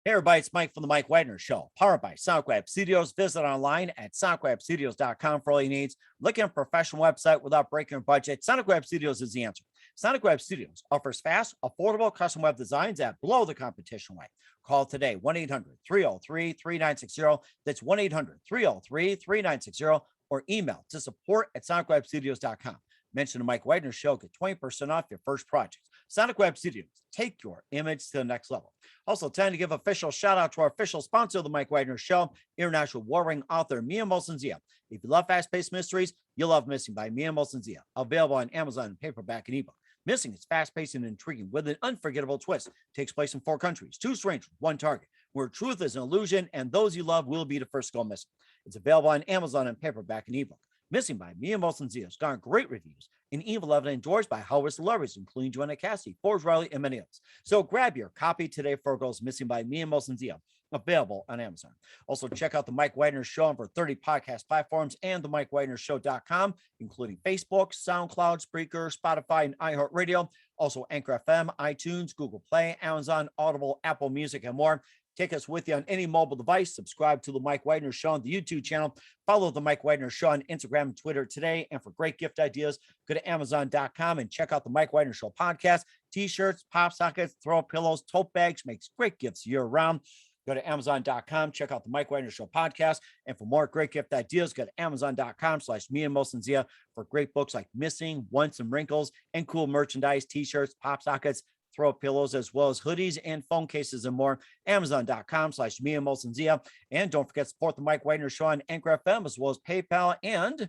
Hey everybody, it's Mike from the Mike Wagner Show, powered by SoundWeb Studios. Visit online at soundwebstudios.com for all your needs. Looking at a professional website without breaking your budget, SoundWeb Studios is the answer. SoundWeb Studios offers fast, affordable custom web designs at below the competition rate. Call today, 1-800-303-3960. That's 1-800-303-3960, or email to support@soundwebstudios.com. Mention the Mike Wagner Show, get 20% off your first project. Sonic Web Studios, take your image to the next level. Also, time to give official shout out to our official sponsor of the Mike Wagner Show, international warring author Mia Molson-Zia. If you love fast-paced mysteries, you'll love Missing by Mia Molson-Zia. Available on Amazon, paperback, and ebook. Missing is fast-paced and intriguing with an unforgettable twist. Takes place in 4 countries, 2 strangers, 1 target, where truth is an illusion and those you love will be the first to go missing. It's available on Amazon and paperback and ebook. Missing by Mia Molson-Zia has garnered great reviews and even loved and endorsed by Howard celebrities, including Joanna Cassidy, Forbes Riley, and many others. So grab your copy today for Goes Missing by Mia Molson-Zia, available on Amazon. Also, check out the Mike Wagner Show on over 30 podcast platforms and the MikeWagnerShow.com, including Facebook, SoundCloud, Spreaker, Spotify, and iHeartRadio. Also, Anchor FM, iTunes, Google Play, Amazon, Audible, Apple Music, and more. Take us with you on any mobile device. Subscribe to the Mike Wagner Show on the YouTube channel. Follow the Mike Wagner Show on Instagram and Twitter today. And for great gift ideas, go to Amazon.com and check out the Mike Wagner Show podcast. T-shirts, pop sockets, throw pillows, tote bags, makes great gifts year round. Go to Amazon.com, check out the Mike Wagner Show podcast. And for more great gift ideas, go to Amazon.com/Mia Molson-Zia for great books like Missing, Once and Wrinkles, and cool merchandise, T-shirts, pop sockets, throw pillows, as well as hoodies and phone cases and more. Amazon.com/Mia Molson-Zia. And don't forget to support the Mike Wagner Show on Anchor FM, as well as PayPal and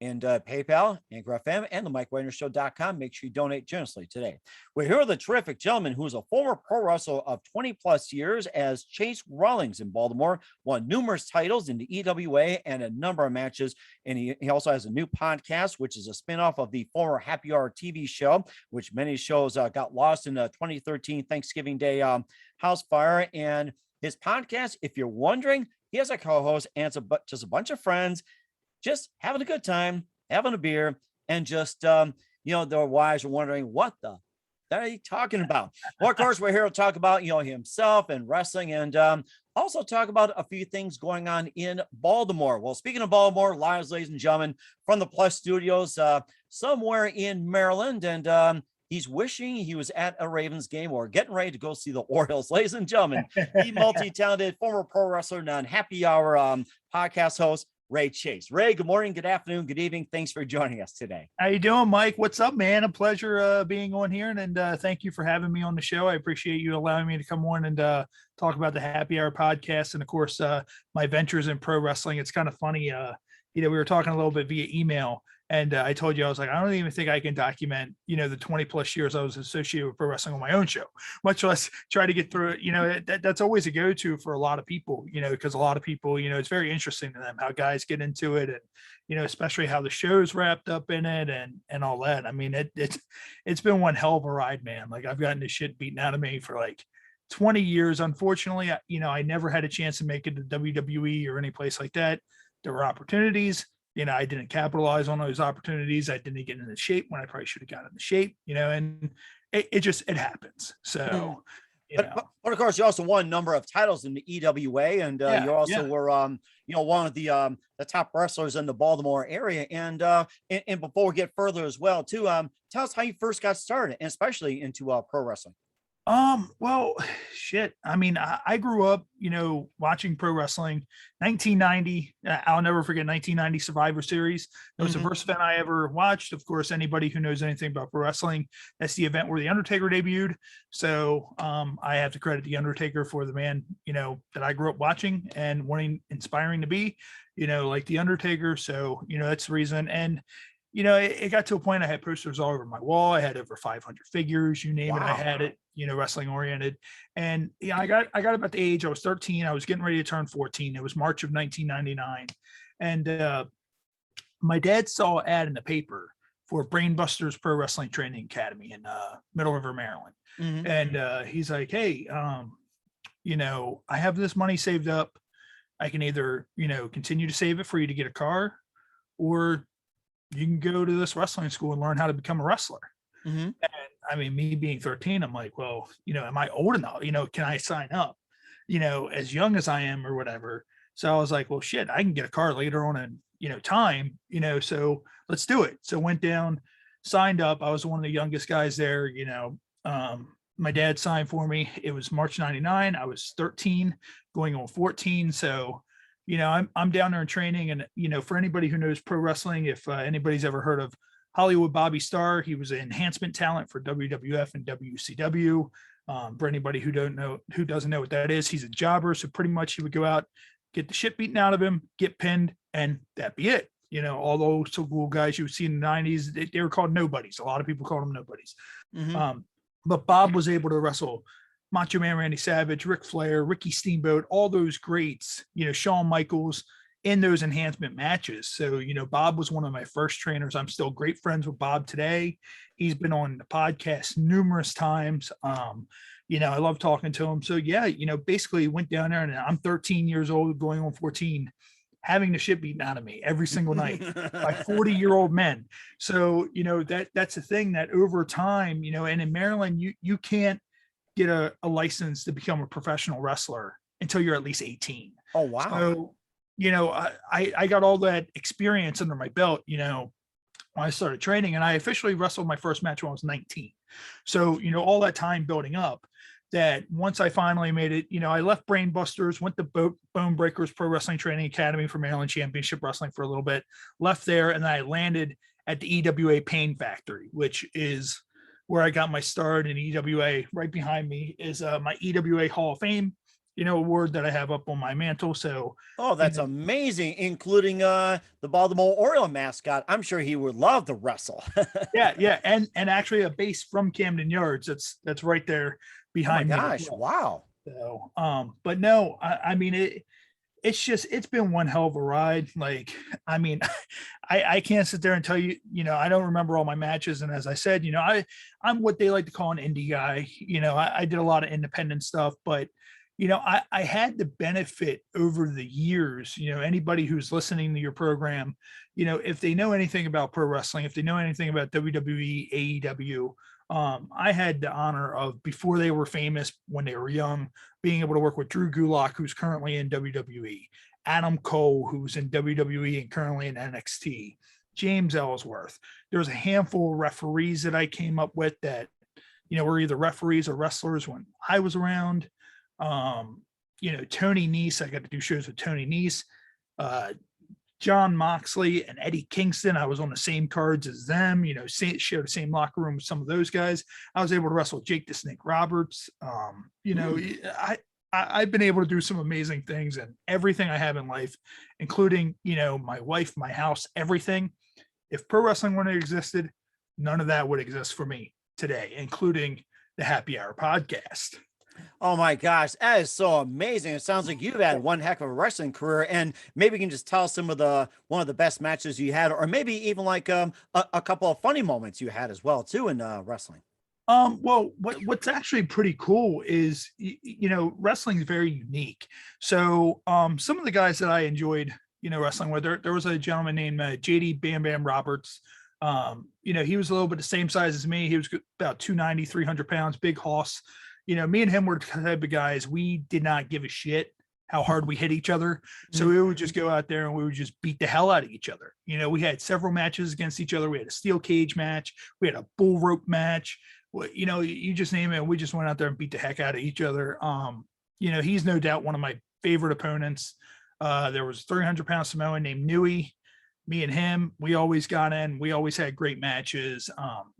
PayPal, Anchor FM, and the MikeWagnerShow.com. Make sure you donate generously today. We're here with a terrific gentleman who's a former pro wrestler of 20 plus years as Chace Rawlings in Baltimore, won numerous titles in the EWA and a number of matches. And he also has a new podcast, which is a spinoff of the former Happy Hour TV show, which many shows got lost in the 2013 Thanksgiving Day house fire. And his podcast, if you're wondering, he has a co-host and just a bunch of friends, just having a good time, having a beer, and just, their wives are wondering, what the are you talking about? Well, of course, we're here to talk about, himself and wrestling, and also talk about a few things going on in Baltimore. Well, speaking of Baltimore, live, ladies and gentlemen, from the Plus Studios, somewhere in Maryland, and he's wishing he was at a Ravens game or getting ready to go see the Orioles. Ladies and gentlemen, the multi-talented former pro wrestler, non-happy hour podcast host, Ray Chace. Ray, good morning, good afternoon, good evening. Thanks for joining us today. How you doing, Mike? What's up, man? A pleasure being on here, and thank you for having me on the show. I appreciate you allowing me to come on and talk about the Happy Hour podcast, and of course, my ventures in pro wrestling. It's kind of funny. We were talking a little bit via email, and I told you, I was like, I don't even think I can document, the 20 plus years I was associated with pro wrestling on my own show, much less try to get through it. That's always a go-to for a lot of people, because a lot of people, it's very interesting to them how guys get into it, and, especially how the show's wrapped up in it and all that. I mean, it's been one hell of a ride, man. Like, I've gotten the shit beaten out of me for like 20 years. Unfortunately, I never had a chance to make it to WWE or any place like that. There were opportunities. I didn't capitalize on those opportunities. I didn't get into shape when I probably should have gotten into shape, and it happens. So, but of course, you also won a number of titles in the EWA, and you also were, one of the top wrestlers in the Baltimore area. And before we get further as well, too, tell us how you first got started, and especially into pro wrestling. Well, shit. I mean, I grew up, watching pro wrestling. 1990, I'll never forget 1990 Survivor Series. That was the first event I ever watched. Of course, anybody who knows anything about pro wrestling, that's the event where The Undertaker debuted. So, I have to credit The Undertaker for the man, that I grew up watching and inspiring to be, like The Undertaker. So, that's the reason. And, it got to a point I had posters all over my wall. I had over 500 figures, you name it. I had it, wrestling oriented. And I got about the age, I was 13. I was getting ready to turn 14. It was March of 1999. And my dad saw an ad in the paper for Brainbusters Pro Wrestling Training Academy in Middle River, Maryland. And he's like, hey, I have this money saved up. I can either, continue to save it for you to get a car, or you can go to this wrestling school and learn how to become a wrestler. And I mean, me being 13, I'm like, well, am I old enough? Can I sign up? As young as I am or whatever. So I was like, well, shit, I can get a car later on in, time, so let's do it. So went down, signed up. I was one of the youngest guys there, my dad signed for me. It was March 99. I was 13 going on 14. So, I'm down there in training, and, for anybody who knows pro wrestling, if anybody's ever heard of Hollywood Bobby Starr, he was an enhancement talent for WWF and WCW. For anybody who doesn't know what that is, he's a jobber. So pretty much he would go out, get the shit beaten out of him, get pinned, and that'd be it. All those so cool guys you would see in the 90s, they were called nobodies. A lot of people called them nobodies. Mm-hmm. But Bob was able to wrestle Macho Man Randy Savage, Ric Flair, Ricky Steamboat, all those greats, Shawn Michaels in those enhancement matches. So, Bob was one of my first trainers. I'm still great friends with Bob today. He's been on the podcast numerous times. I love talking to him. So yeah, basically went down there, and I'm 13 years old going on 14, having the shit beaten out of me every single night by 40-year-old men. So, that's a thing that over time, and in Maryland, you can't get a license to become a professional wrestler until you're at least 18. Oh, wow. So, I got all that experience under my belt, when I started training, and I officially wrestled my first match when I was 19. So, all that time building up, that once I finally made it, I left Brainbusters, went to Bone Breakers Pro Wrestling Training Academy for Maryland Championship Wrestling for a little bit, left there, and then I landed at the EWA Pain Factory, which is where I got my start in EWA. Right behind me is my EWA Hall of Fame, award that I have up on my mantle. So, oh, that's amazing, including the Baltimore Oriole mascot. I'm sure he would love to wrestle. yeah, and actually a base from Camden Yards. That's right there behind me. Oh my gosh, wow. So, but no, I mean it's been one hell of a ride. Like, I mean, I can't sit there and tell you, I don't remember all my matches. And as I said, I'm what they like to call an indie guy. I did a lot of independent stuff, but I had the benefit over the years, anybody who's listening to your program, if they know anything about pro wrestling, if they know anything about WWE, AEW, I had the honor of, before they were famous, when they were young, being able to work with Drew Gulak, who's currently in WWE, Adam Cole, who's in WWE and currently in NXT, James Ellsworth. There's a handful of referees that I came up with that, were either referees or wrestlers when I was around. Tony Nese, I got to do shows with Tony Nese, John Moxley and Eddie Kingston. I was on the same cards as them, shared the same locker room with some of those guys. I was able to wrestle Jake the Snake Roberts. I've been able to do some amazing things, and everything I have in life, including, my wife, my house, everything. If pro wrestling wouldn't have existed, none of that would exist for me today, including the Happy Hour podcast. Oh my gosh, that is so amazing. It sounds like you've had one heck of a wrestling career, and maybe you can just tell us one of the best matches you had, or maybe even like a couple of funny moments you had as well too in wrestling. Well, what's actually pretty cool is, wrestling is very unique. So some of the guys that I enjoyed, wrestling with, there was a gentleman named JD Bam Bam Roberts. He was a little bit the same size as me. He was about 290, 300 pounds, big hoss. Me and him were the type of guys, we did not give a shit how hard we hit each other. So we would just go out there and we would just beat the hell out of each other. We had several matches against each other. We had a steel cage match. We had a bull rope match. You just name it. We just went out there and beat the heck out of each other. He's no doubt one of my favorite opponents. There was a 300-pound Samoan named Nui. Me and him, we always got in. We always had great matches.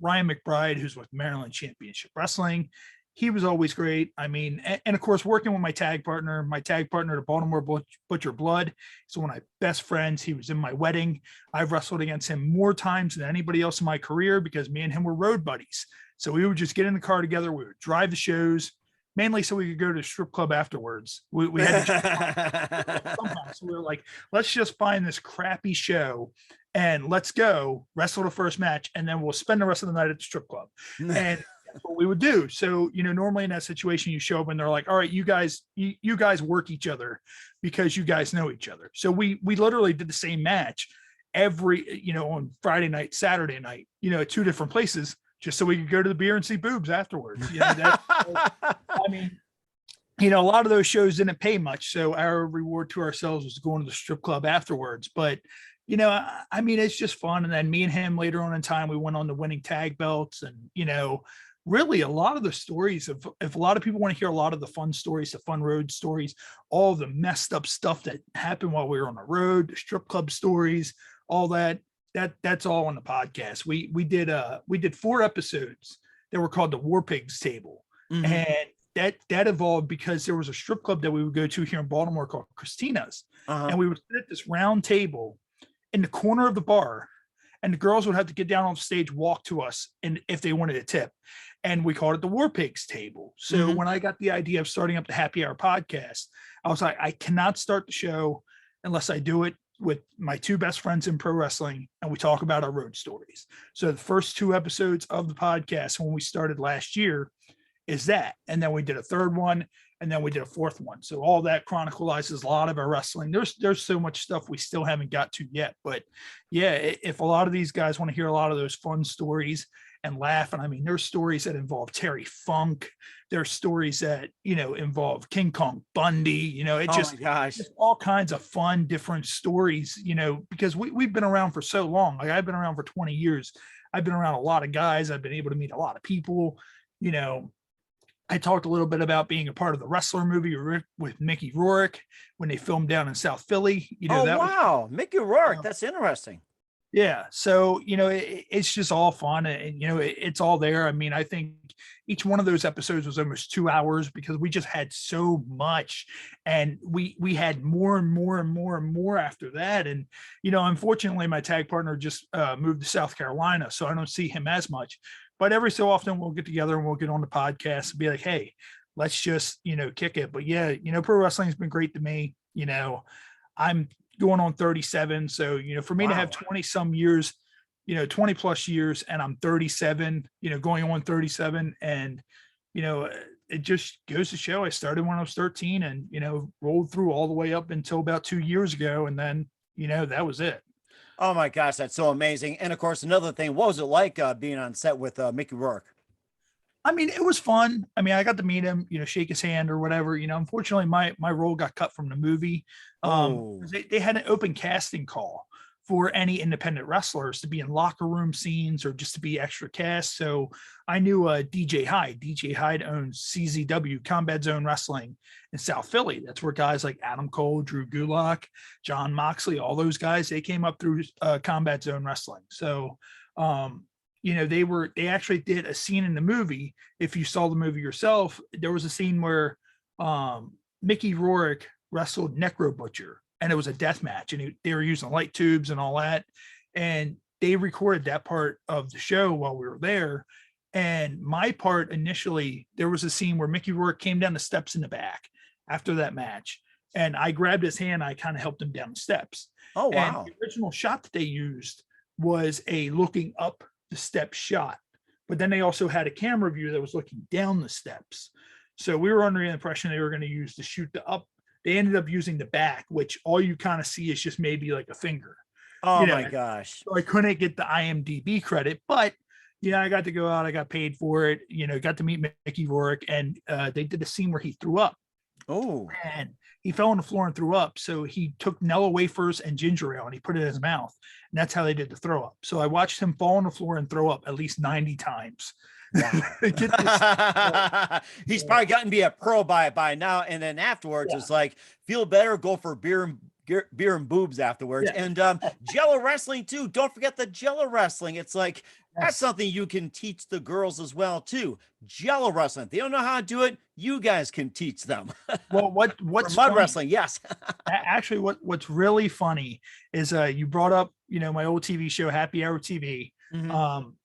Ryan Mcbride, who's with Maryland Championship Wrestling, he was always great. I mean, and of course, working with my tag partner, the Baltimore Butcher Blood, is one of my best friends. He was in my wedding. I've wrestled against him more times than anybody else in my career because me and him were road buddies. So we would just get in the car together. We would drive the shows, mainly so we could go to the strip club afterwards. We had to sometimes. So we were like, let's just find this crappy show and let's go wrestle the first match, and then we'll spend the rest of the night at the strip club. And that's what we would do. So, normally in that situation, you show up and they're like, all right, you guys work each other because you guys know each other. So we literally did the same match every, on Friday night, Saturday night, at two different places, just so we could go to the beer and see boobs afterwards. I mean, a lot of those shows didn't pay much. So our reward to ourselves was going to the strip club afterwards. But, I mean, it's just fun. And then me and him later on in time, we went on to winning tag belts. And, really a lot of the stories of, if a lot of people want to hear a lot of the fun stories, the fun road stories, all the messed up stuff that happened while we were on the road, the strip club stories, all that's all on the podcast. We did 4 episodes that were called the War Pigs Table. And that evolved because there was a strip club that we would go to here in Baltimore called Christina's. And we would sit at this round table in the corner of the bar, and the girls would have to get down on stage, walk to us, and if they wanted a tip. And we called it the War Pigs Table. So when I got the idea of starting up the Happy Hour podcast, I was like, I cannot start the show unless I do it with my 2 best friends in pro wrestling, and we talk about our road stories. So the first 2 episodes of the podcast when we started last year is that. And then we did a 3rd one, and then we did a 4th one. So all that chronicles a lot of our wrestling. There's so much stuff we still haven't got to yet. But yeah, if a lot of these guys want to hear a lot of those fun stories and laugh, and I mean, there's stories that involve Terry Funk. There's stories that, involve King Kong Bundy, just all kinds of fun, different stories, because we've been around for so long. Like, I've been around for 20 years. I've been around a lot of guys. I've been able to meet a lot of people. I talked a little bit about being a part of the Wrestler movie with Mickey Rourke when they filmed down in South Philly. Wow. Mickey Rourke. That's interesting. Yeah. So, it's just all fun, and, it's all there. I mean, I think each one of those episodes was almost 2 hours because we just had so much, and we had more and more and more and more after that. And, unfortunately my tag partner just moved to South Carolina, so I don't see him as much, but every so often we'll get together and we'll get on the podcast and be like, hey, let's just, kick it. But yeah, pro wrestling has been great to me. I'm going on 37. So, for me to have 20 some years, 20 plus years, and I'm 37, going on 37. And, it just goes to show I started when I was 13 and, rolled through all the way up until about 2 years ago. And then, that was it. Oh my gosh, that's so amazing. And of course, another thing, what was it like being on set with Mickey Rourke? I mean, it was fun. I mean, I got to meet him, shake his hand or whatever. Unfortunately, my role got cut from the movie. They had an open casting call for any independent wrestlers to be in locker room scenes or just to be extra cast. So I knew DJ Hyde. DJ Hyde owns CZW, Combat Zone Wrestling in South Philly. That's where guys like Adam Cole, Drew Gulak, John Moxley, all those guys, they came up through Combat Zone Wrestling. So, they actually did a scene in the movie. If you saw the movie yourself, there was a scene where Mickey Rourke wrestled Necro Butcher, and it was a death match, and they were using light tubes and all that. And they recorded that part of the show while we were there. And my part initially, there was a scene where Mickey Rourke came down the steps in the back after that match, and I grabbed his hand. I kind of helped him down the steps. Oh, wow. And the original shot that they used was a looking up the step shot, but then they also had a camera view that was looking down the steps. So we were under the impression they were going to use to shoot the up. They ended up using the back, which all you kind of see is just maybe like a finger. Oh my gosh. So I couldn't get the IMDb credit, but I got to go out. I got paid for it, got to meet Mickey Rourke, and they did a scene where he threw up. Oh, and he fell on the floor and threw up. So he took Nella wafers and ginger ale and he put it in his mouth. And that's how they did the throw up. So I watched him fall on the floor and throw up at least 90 times. Wow. He's probably gotten to be a pro by now. And then afterwards, it's like, feel better, go for beer and boobs afterwards. And Jello wrestling too. Don't forget the Jello wrestling. It's like, that's something you can teach the girls as well too. Jello wrestling. If they don't know how to do it, you guys can teach them. Well, what's mud wrestling? Yes. Actually, what's really funny is you brought up, my old TV show, Happy Hour TV.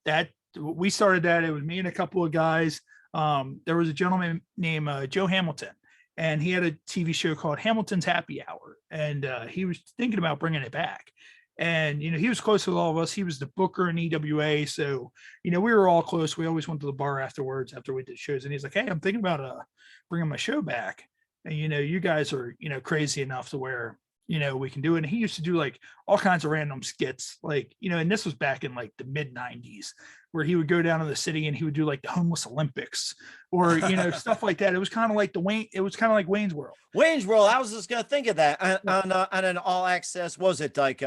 That we started that. It was me and a couple of guys. There was a gentleman named Joe Hamilton, and he had a TV show called Hamilton's Happy Hour, and he was thinking about bringing it back. And, he was close with all of us. He was the booker in EWA. So, we were all close. We always went to the bar afterwards after we did shows. And he's like, hey, I'm thinking about bringing my show back. And, you guys are, crazy enough to where, we can do it. And he used to do like all kinds of random skits, like, and this was back in like the mid 90s where he would go down to the city and he would do like the homeless Olympics or, stuff like that. It was kind of like Wayne's World. Wayne's World. I was just going to think of that on an all access. Was it like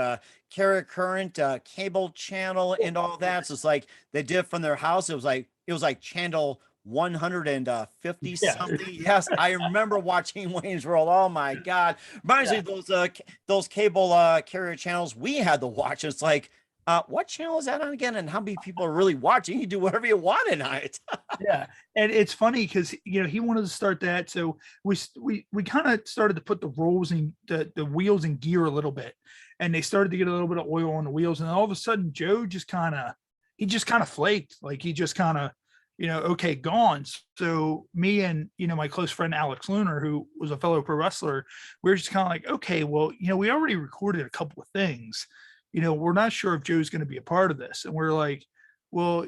Carrot Current cable channel and all that? So it's like they did from their house. It was like channel 150 something. Yes, I remember watching Wayne's World. Oh my God. Reminds me of those cable carrier channels we had to watch. It's like, what channel is that on again? And how many people are really watching? You do whatever you want tonight. Yeah. And it's funny because, he wanted to start that. So we kind of started to put the rolls and the wheels in gear a little bit. And they started to get a little bit of oil on the wheels. And all of a sudden, Joe just kind of flaked. Like he just kind of, okay, gone. So me and, my close friend, Alex Lunar, who was a fellow pro wrestler, we were just kind of like, okay, well, we already recorded a couple of things, we're not sure if Joe's going to be a part of this. And we're like, well,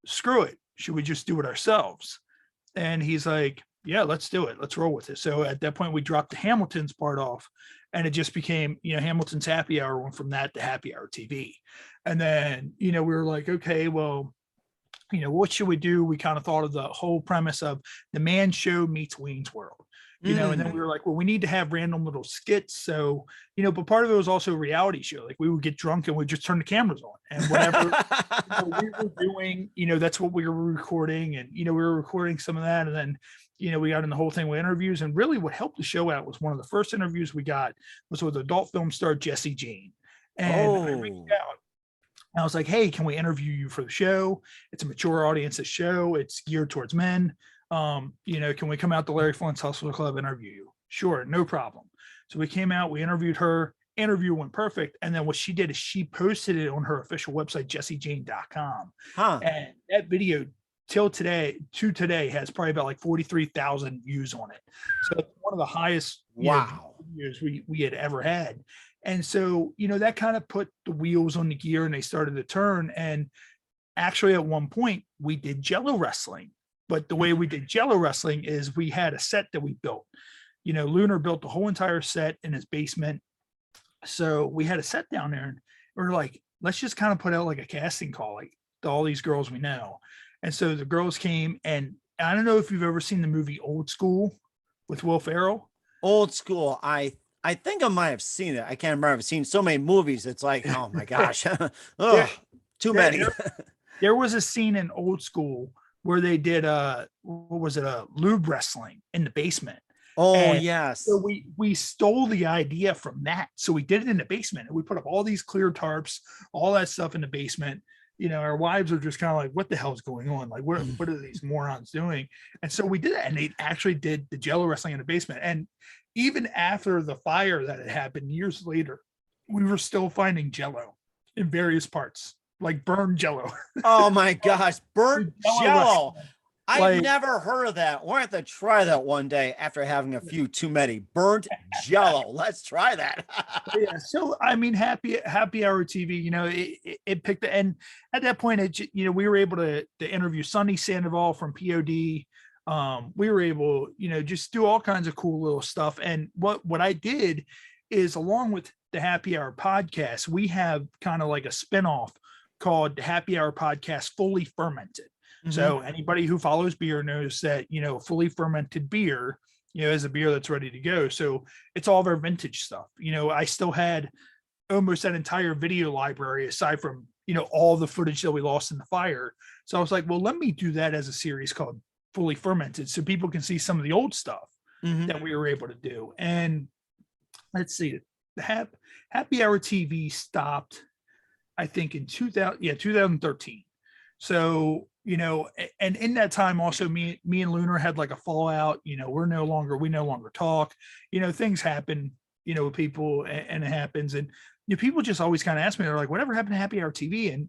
screw it. Should we just do it ourselves? And he's like, yeah, let's do it. Let's roll with it. So at that point we dropped the Hamilton's part off and it just became, Hamilton's Happy Hour went from that to Happy Hour TV. And then, we were like, okay, well, what should we do? We kind of thought of the whole premise of the Man Show meets Wayne's World, and then we were like, well, we need to have random little skits. So, but part of it was also a reality show. Like we would get drunk and we'd just turn the cameras on and whatever we were doing, that's what we were recording. And, we were recording some of that. And then, we got in the whole thing with interviews. And really what helped the show out was one of the first interviews we got was with adult film star Jesse Jane. And I reached out. I was like, hey, can we interview you for the show? It's a mature audience's show. It's geared towards men. Can we come out to Larry Flint's Hustler Club and interview you? Sure, no problem. So we came out, we interviewed her. Interview went perfect. And then what she did is she posted it on her official website, jessiejane.com. And that video to today has probably about like 43,000 views on it. So it's one of the highest videos we had ever had. And so, that kind of put the wheels on the gear and they started to turn. And actually at one point we did Jello wrestling, but the way we did Jello wrestling is we had a set that we built, Lunar built the whole entire set in his basement. So we had a set down there and we were like, let's just kind of put out like a casting call, like to all these girls we know. And so the girls came, and I don't know if you've ever seen the movie Old School with Will Ferrell. Old School. I think I might have seen it. I can't remember. I've seen so many movies. It's like, oh my gosh. Too many. There was a scene in Old School where they did lube wrestling in the basement. Oh, and yes. So we stole the idea from that. So we did it in the basement and we put up all these clear tarps, all that stuff in the basement. Our wives are just kind of like, what the hell is going on? Like, what are these morons doing? And so we did that. And they actually did the Jello wrestling in the basement. And even after the fire that had happened years later, we were still finding Jello in various parts, like burned Jello. Oh my gosh, burnt Jello. I've never heard of that. We're going to have to try that one day after having a few too many. Burnt Jello. Let's try that. Yeah. So, I mean, Happy Hour TV, it picked the, and at that point, we were able to interview Sonny Sandoval from POD. We were able, just do all kinds of cool little stuff. And what I did is, along with the Happy Hour podcast, we have kind of like a spinoff called Happy Hour Podcast Fully Fermented. Mm-hmm. So anybody who follows beer knows that, fully fermented beer, is a beer that's ready to go. So it's all of our vintage stuff. I still had almost that entire video library aside from, all the footage that we lost in the fire. So I was like, well, let me do that as a series called Fully Fermented so people can see some of the old stuff that we were able to do. And let's see, the Happy Hour TV stopped, I think in 2013. So, and in that time also me and Lunar had like a fallout, we no longer talk, things happen, with people and it happens. And, people just always kind of ask me, they're like, whatever happened to Happy Hour TV? And,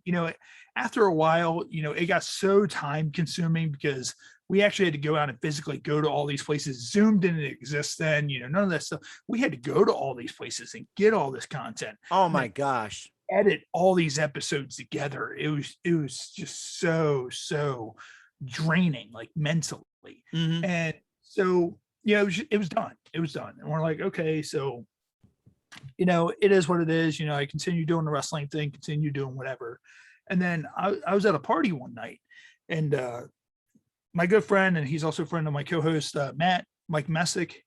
after a while, it got so time consuming because we actually had to go out and physically go to all these places. Zoom didn't exist then, none of that stuff. We had to go to all these places and get all this content. Oh my gosh. Edit all these episodes together. It was just so draining, like mentally. And so it was done. And we're like, okay, so it is what it is. I continue doing the wrestling thing, continue doing whatever. And then I was at a party one night, and my good friend, and he's also a friend of my co-host, Mike Messick.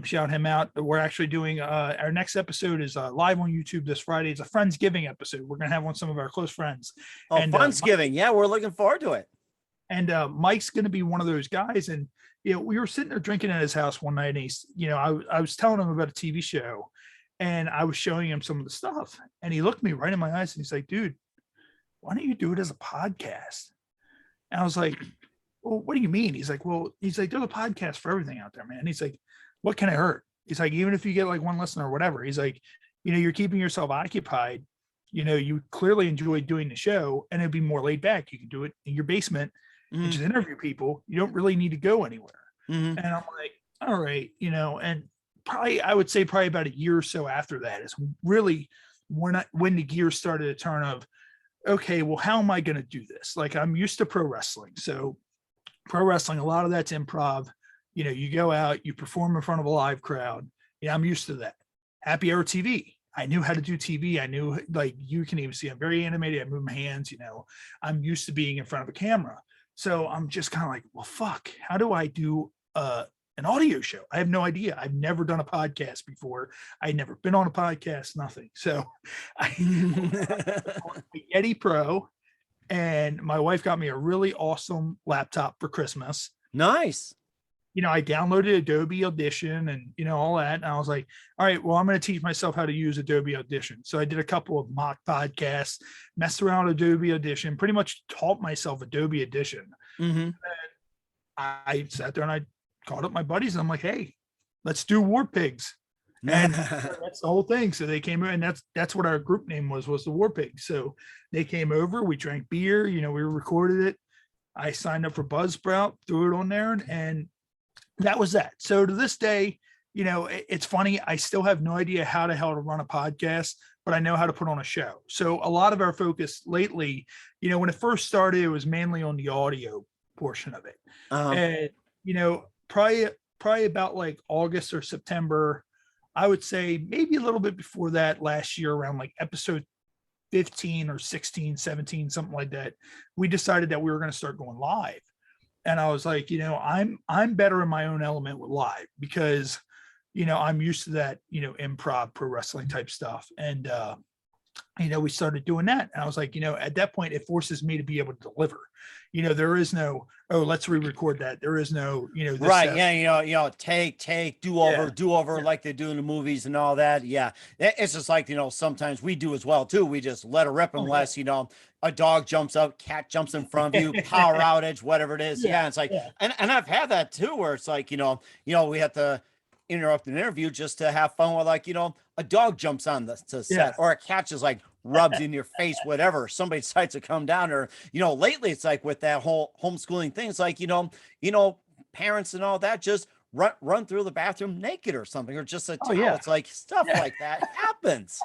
Shout him out. We're actually doing our next episode is live on YouTube this Friday. It's a Friendsgiving episode. We're gonna have on some of our close friends. Oh, and Friendsgiving. Yeah, we're looking forward to it. And Mike's gonna be one of those guys. And we were sitting there drinking at his house one night, and he's, I was telling him about a TV show, and I was showing him some of the stuff. And he looked me right in my eyes and he's like, dude, why don't you do it as a podcast? And I was like, well, what do you mean? He's like, there's a podcast for everything out there, man. He's like, what can it hurt? He's like, even if you get like one listener or whatever, he's like, you're keeping yourself occupied. You clearly enjoy doing the show, and it'd be more laid back. You can do it in your basement and just interview people. You don't really need to go anywhere. And I'm like, all right, and I would say probably about a year or so after that is really when the gears started to turn of, okay, well, how am I going to do this? Like, I'm used to pro wrestling. So pro wrestling, a lot of that's improv. You go out, you perform in front of a live crowd. Yeah, I'm used to that. Happy Hour TV. I knew how to do TV. I knew, like, you can even see I'm very animated. I move my hands, I'm used to being in front of a camera. So I'm just kind of like, well, fuck, how do I do an audio show? I have no idea. I've never done a podcast before. I'd never been on a podcast, nothing. So I Yeti Pro, and my wife got me a really awesome laptop for Christmas. Nice. I downloaded Adobe Audition and, all that. And I was like, all right, well, I'm going to teach myself how to use Adobe Audition. So I did a couple of mock podcasts, messed around with Adobe Audition, pretty much taught myself Adobe Audition. And I sat there and I called up my buddies and I'm like, hey, let's do War Pigs. And that's the whole thing. So they came over, and that's what our group name was the War Pigs. So they came over, we drank beer, we recorded it. I signed up for Buzzsprout, threw it on there, and that was that. So to this day, it's funny. I still have no idea how the hell to run a podcast, but I know how to put on a show. So a lot of our focus lately, when it first started, it was mainly on the audio portion of it. And, probably about like August or September, I would say maybe a little bit before that, last year, around like episode 15 or 16, 17, something like that, we decided that we were going to start going live. And I was like, I'm better in my own element with live because, I'm used to that, improv, pro wrestling type stuff. And, we started doing that. And I was like, at that point, it forces me to be able to deliver. There is no, oh, let's re-record that. There is no, this, right. Yeah. Take, do over like they do in the movies and all that. Yeah. It's just like, sometimes we do as well too. We just let it rip unless, a dog jumps up, cat jumps in front of you, power outage, whatever it is. Yeah. It's like, and I've had that too, where it's like, we have to interrupt an interview just to have fun with, like, a dog jumps on the set, or a cat just like rubs in your face, whatever. Somebody decides to come down, or, lately it's like with that whole homeschooling thing, it's like, parents and all that just run through the bathroom naked or something, or just a towel. It's like stuff like that happens.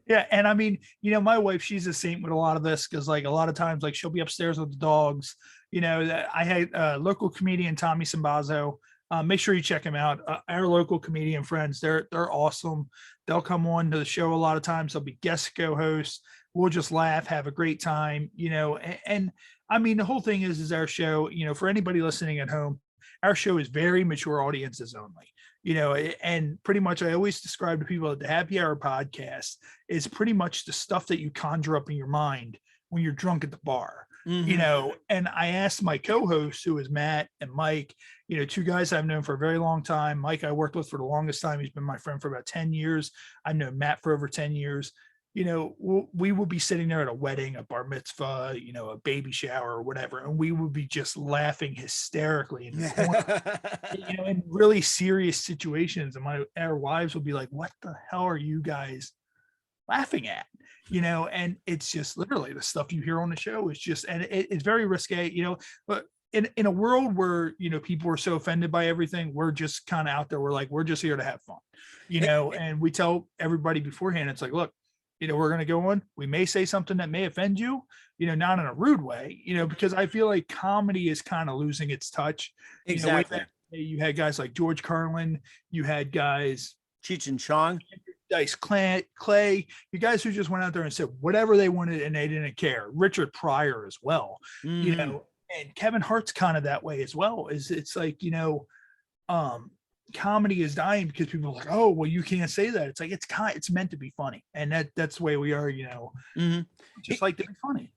Yeah. And I mean, my wife, she's a saint with a lot of this, because like a lot of times, like, she'll be upstairs with the dogs. I had a local comedian, Tommy Simbazo. Make sure you check him out. Our local comedian friends, they're awesome. They'll come on to the show a lot of times. They'll be guest co-hosts. We'll just laugh, have a great time, and I mean, the whole thing is our show, for anybody listening at home, our show is very mature audiences only, and pretty much I always describe to people that the Happy Hour podcast is pretty much the stuff that you conjure up in your mind when you're drunk at the bar. And I asked my co-hosts, who is Matt and Mike, two guys I've known for a very long time. Mike, I worked with for the longest time. He's been my friend for about 10 years. I've known Matt for over 10 years. We would be sitting there at a wedding, a bar mitzvah, a baby shower or whatever, and we would be just laughing hysterically in the corner, in really serious situations. And our wives would be like, what the hell are you guys laughing at? And it's just literally the stuff you hear on the show is just, and it's very risque, but in a world where, people are so offended by everything, we're just kind of out there. We're like, we're just here to have fun, and we tell everybody beforehand, it's like, look, we're going to go on. We may say something that may offend you, not in a rude way, because I feel like comedy is kind of losing its touch. Exactly. You had guys like George Carlin, you had guys, Cheech and Chong. Dice, Clay, you guys who just went out there and said whatever they wanted and they didn't care. Richard Pryor as well, Mhm. and Kevin Hart's kind of that way as well. It's like, comedy is dying because people are like, oh, well, you can't say that. It's like, it's meant to be funny. And that's the way we are, Mhm. just like to be funny,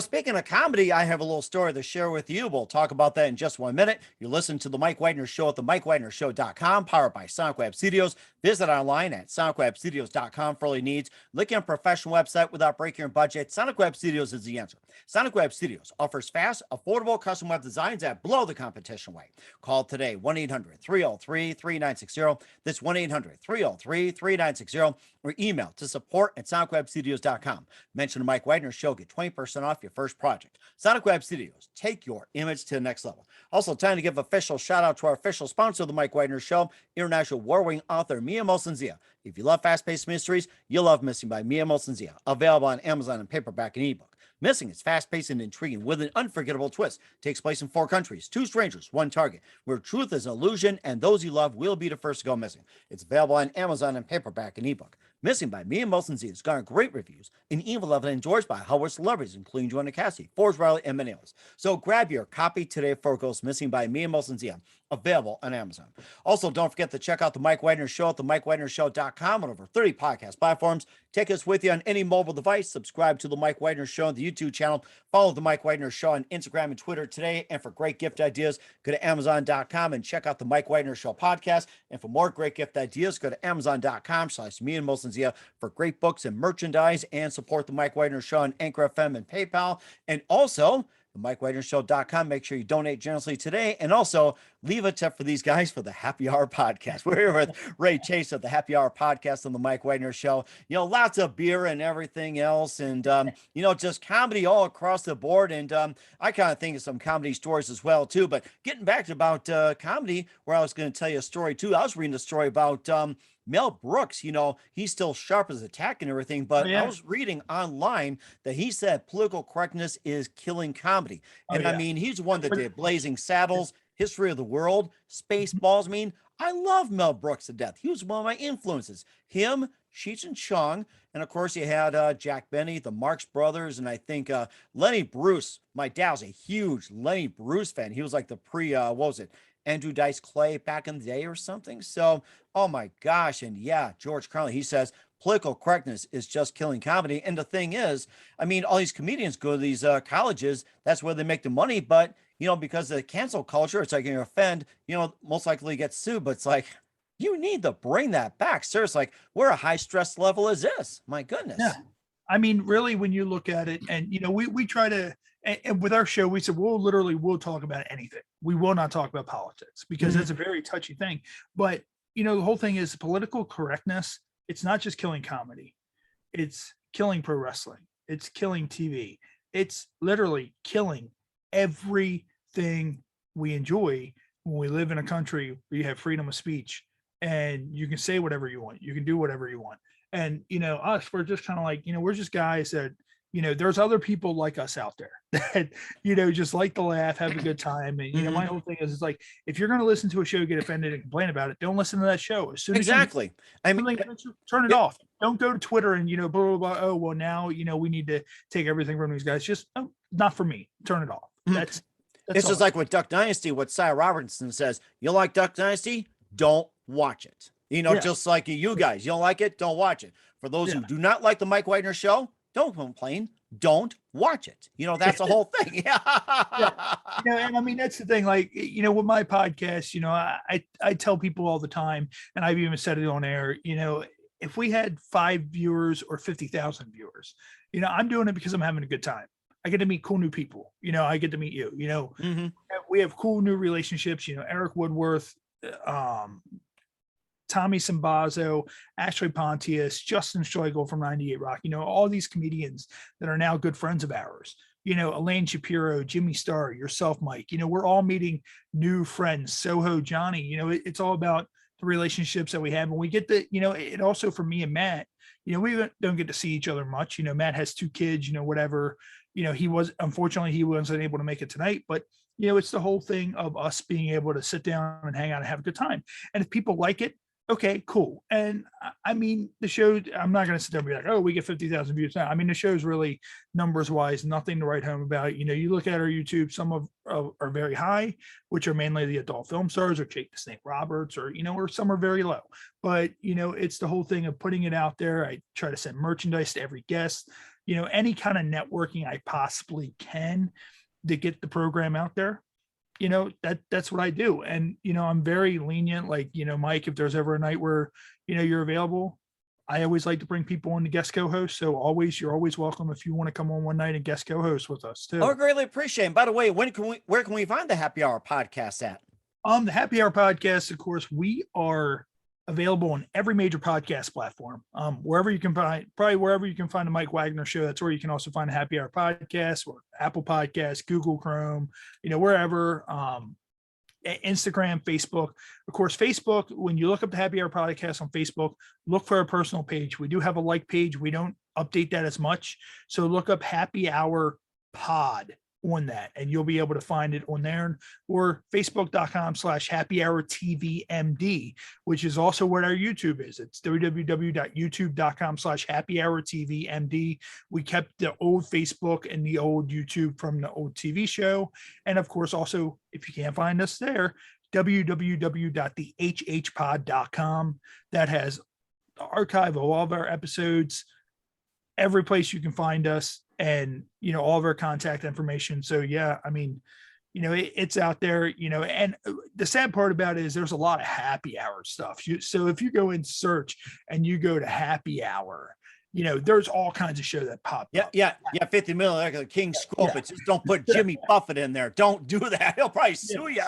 Speaking of comedy, I have a little story to share with you. We'll talk about that in just 1 minute. You listen to the Mike Wagner Show at the MikeWagnerShow.com, powered by Sonic Web Studios. Visit online at SonicWebStudios.com for all your needs. Looking at a professional website without breaking your budget? Sonic Web Studios is the answer. Sonic Web Studios offers fast, affordable custom web designs that blow the competition away. Call today, 1-800-303-3960. That's 1-800-303-3960, or email to support@SonicWebStudios.com. Mention the Mike Wagner Show, get 20% off your first project. Sonic Web Studios, take your image to the next level. Also, time to give official shout out to our official sponsor of the Mike Wagner Show, international war-winning author Mia Molson-Zia. If you love fast-paced mysteries, you'll love Missing by Mia Molson-Zia, available on Amazon in paperback and ebook. Missing is fast-paced and intriguing with an unforgettable twist. Takes place in 4 countries, 2 strangers, 1 target, where truth is an illusion and those you love will be the first to go missing. It's available on Amazon in paperback and ebook. Missing by Mia Molson-Zia has garnered great reviews and even loved and enjoyed by Hollywood celebrities, including Joanna Cassidy, Forrest Riley, and many others. So grab your copy today for Ghost Missing by Mia Molson-Zia, available on Amazon. Also, don't forget to check out the Mike Wagner Show at the MikeWagnerShow.com on over 30 podcast platforms. Take us with you on any mobile device. Subscribe to the Mike Wagner Show on the YouTube channel. Follow the Mike Wagner Show on Instagram and Twitter today. And for great gift ideas, go to Amazon.com and check out the Mike Wagner Show podcast. And for more great gift ideas, go to Amazon.com/Mia Molson-Zia for great books and merchandise, and support the Mike Wagner Show on Anchor FM and PayPal. And also, the MikeWagnerShow.com. Make sure you donate generously today. And also leave a tip for these guys for the Happy Hour podcast. We're here with Ray Chace of the Happy Hour podcast on the Mike Wagner Show. Lots of beer and everything else. And, just comedy all across the board. And I kind of think of some comedy stories as well, too. But getting back to about comedy, where I was going to tell you a story, too. I was reading a story about Mel Brooks. He's still sharp as a tack and everything, but I was reading online that he said political correctness is killing comedy. And I mean, he's the one that did Blazing Saddles, History of the World, Spaceballs. I mean, I love Mel Brooks to death. He was one of my influences. Him, Cheech and Chong, and of course you had Jack Benny, the Marx Brothers, and I think Lenny Bruce. My dad was a huge Lenny Bruce fan. He was like the what was it? Andrew Dice Clay back in the day or something. So, oh my gosh. And yeah, George Carlin, he says political correctness is just killing comedy. And the thing is, I mean, all these comedians go to these colleges. That's where they make the money. But, because of the cancel culture, it's like, you offend, most likely get sued. But it's like, you need to bring that back. Seriously, like, where a high stress level is this? My goodness. Yeah. I mean, really, when you look at it, and, we try to, and with our show, we said, we'll talk about anything. We will not talk about politics because it's a very touchy thing. But, the whole thing is political correctness. It's not just killing comedy. It's killing pro wrestling. It's killing TV. It's literally killing everything we enjoy when we live in a country where you have freedom of speech and you can say whatever you want. You can do whatever you want. And, us, we're just kind of like, we're just guys that, there's other people like us out there that, just like to laugh, have a good time. And, my whole thing is, it's like, if you're going to listen to a show, get offended and complain about it, don't listen to that show. As soon as turn it off. Don't go to Twitter and, blah, blah, blah. Oh, well, now, we need to take everything from these guys. Just not for me. Turn it off. That's it's just like with Duck Dynasty, what Cy Robertson says, you like Duck Dynasty? Don't watch it. Just like you guys, you don't like it, don't watch it. For those who do not like the Mike Wagner Show, don't complain. Don't watch it. That's the whole thing. Yeah. And I mean, that's the thing. Like, with my podcast, I tell people all the time, and I've even said it on air, if we had 5 viewers or 50,000 viewers, I'm doing it because I'm having a good time. I get to meet cool new people. I get to meet you, we have cool new relationships, Eric Woodworth, Tommy Simbazo, Ashley Pontius, Justin Schlegel from 98 Rock, all these comedians that are now good friends of ours, Elaine Shapiro, Jimmy Starr, yourself, Mike, we're all meeting new friends, Soho, Johnny, it's all about the relationships that we have. And we get the, it also for me and Matt, we don't get to see each other much. Matt has 2 kids, whatever, unfortunately he wasn't able to make it tonight, but it's the whole thing of us being able to sit down and hang out and have a good time. And if people like it, Okay, cool. And I mean, the show, I'm not going to sit there and be like, oh, we get 50,000 views now. I mean, the show's really numbers wise, nothing to write home about. You know, you look at our YouTube, some of are very high, which are mainly the adult film stars or Jake the Snake Roberts, or, you know, or some are very low. But, you know, it's the whole thing of putting it out there. I try to send merchandise to every guest, you know, any kind of networking I possibly can to get the program out there. You know, that's what I do. And, you know, I'm very lenient. Like, you know, Mike, if there's ever a night where, you know, you're available, I always like to bring people on to guest co-host. So you're always welcome if you want to come on one night and guest co-host with us too. I greatly appreciate it. By the way, where can we find the Happy Hour podcast at? The Happy Hour podcast, of course, we are available on every major podcast platform. Wherever you can find, probably wherever you can find the Mike Wagner Show, that's where you can also find the Happy Hour podcast, or Apple Podcasts, Google Chrome, you know, wherever. Instagram, Facebook. Of course, Facebook, when you look up the Happy Hour podcast on Facebook, look for our personal page. We do have a like page. We don't update that as much. So look up Happy Hour Pod on that, and you'll be able to find it on there, or facebook.com/happy hour tvmd, which is also what our YouTube is. It's www.youtube.com/happy hour tvmd. We kept the old Facebook and the old YouTube from the old TV show. And of course, also, if you can't find us there, www.thehhpod.com. That has the archive of all of our episodes, every place you can find us, and, you know, all of our contact information. So yeah, I mean, you know, it's out there, you know. And the sad part about it is there's a lot of happy hour stuff. So if you go and search and you go to happy hour, you know, there's all kinds of shows that pop up. Yeah. 50 million, like the King Scope. Yeah. It's just don't put Jimmy Buffett in there. Don't do that. He'll probably sue you.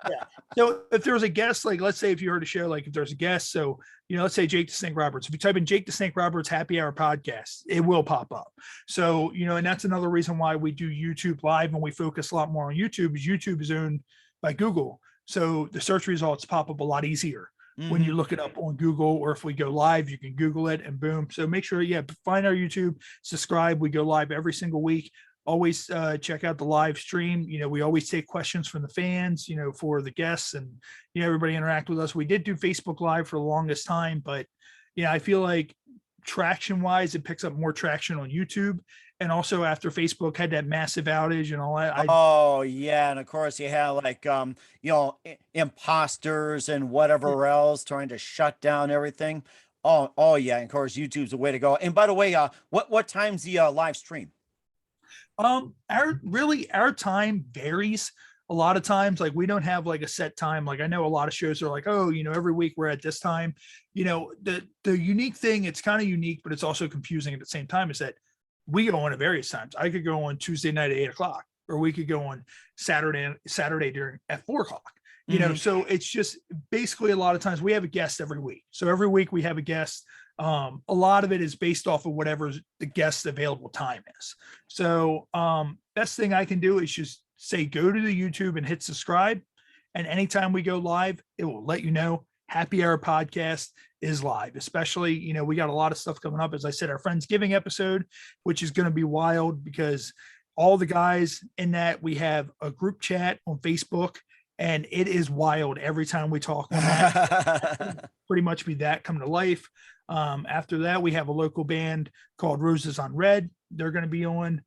Yeah. So if there was a guest, like, let's say if you heard a show, like if there's a guest, so, you know, let's say Jake the Snake Roberts, if you type in Jake the Snake Roberts Happy Hour podcast, it will pop up. So, you know, and that's another reason why we do YouTube live, and we focus a lot more on YouTube, is YouTube is owned by Google. So the search results pop up a lot easier when you look it up on Google, or if we go live, you can Google it and boom. So make sure, find our YouTube, subscribe. We go live every single week. Always check out the live stream. You know, we always take questions from the fans, you know, for the guests, and, you know, everybody interact with us. We did do Facebook Live for the longest time, but yeah, I feel like traction wise, it picks up more traction on YouTube. And also after Facebook had that massive outage and all that. Oh yeah. And of course you have like, you know, imposters and whatever else trying to shut down everything. Oh yeah. And of course, YouTube's the way to go. And by the way, what time's the live stream? Our time varies. A lot of times, like, we don't have like a set time. Like, I know a lot of shows are like, oh, you know, every week we're at this time. You know, the unique thing, it's kind of unique, but it's also confusing at the same time, is that we go on at various times. I could go on Tuesday night at 8:00, or we could go on Saturday during at 4:00. You know, so it's just basically, a lot of times we have a guest every week. So every week we have a guest. A lot of it is based off of whatever the guest's available time is. So best thing I can do is just say, go to the YouTube and hit subscribe. And anytime we go live, it will let you know Happy Hour podcast is live. Especially, you know, we got a lot of stuff coming up. As I said, our Friendsgiving episode, which is going to be wild, because all the guys in that, we have a group chat on Facebook, and it is wild every time we talk on that. Pretty much be that come to life. After that, we have a local band called Roses on Red. They're going to be on.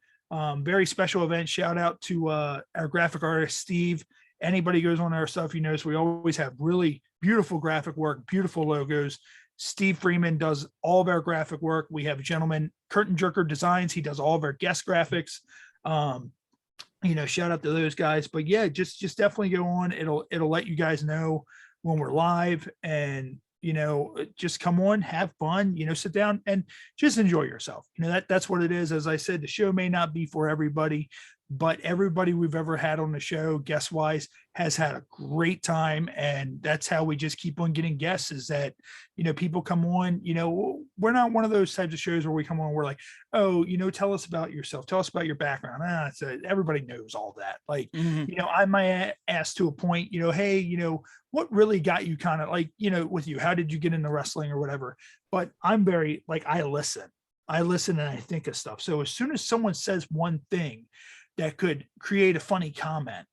Very special event. Shout out to our graphic artist, Steve. Anybody goes on our stuff, you notice we always have really beautiful graphic work, beautiful logos. Steve Freeman does all of our graphic work. We have a gentleman, Curtain Jerker Designs. He does all of our guest graphics. You know, shout out to those guys. But yeah, just definitely go on. It'll let you guys know when we're live, and, you know, just come on, have fun, you know, sit down and just enjoy yourself. You know, that's what it is. As I said, the show may not be for everybody, but everybody we've ever had on the show, guest wise, has had a great time. And that's how we just keep on getting guests, is that, you know, people come on. You know, we're not one of those types of shows where we come on, we're like, oh, you know, tell us about yourself, tell us about your background. So everybody knows all that. Like, you know, I might ask to a point, you know, hey, you know, what really got you kind of like, you know, with you, how did you get into wrestling or whatever? But I'm very, like, I listen and I think of stuff. So as soon as someone says one thing that could create a funny comment,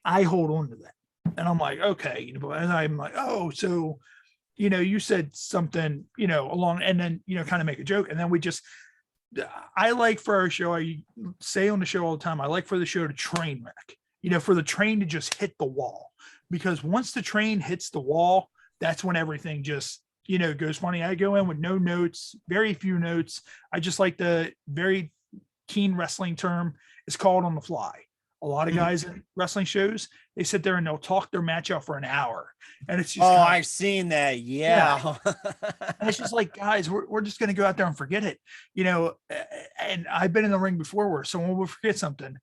I hold on to that. And I'm like, okay, you know, and I'm like, oh, so, you said something, along, and then, kind of make a joke. And then I like for our show, I say on the show all the time, I like for the show to train wreck, for the train to just hit the wall, because once the train hits the wall, that's when everything just, goes funny. I go in with no notes, very few notes. I just like the very keen wrestling term is called on the fly. A lot of guys in wrestling shows, they sit there and they'll talk their match out for an hour. And it's just, I've seen that. Yeah. and it's just like, guys, we're just going to go out there and forget it, and I've been in the ring before where someone will forget something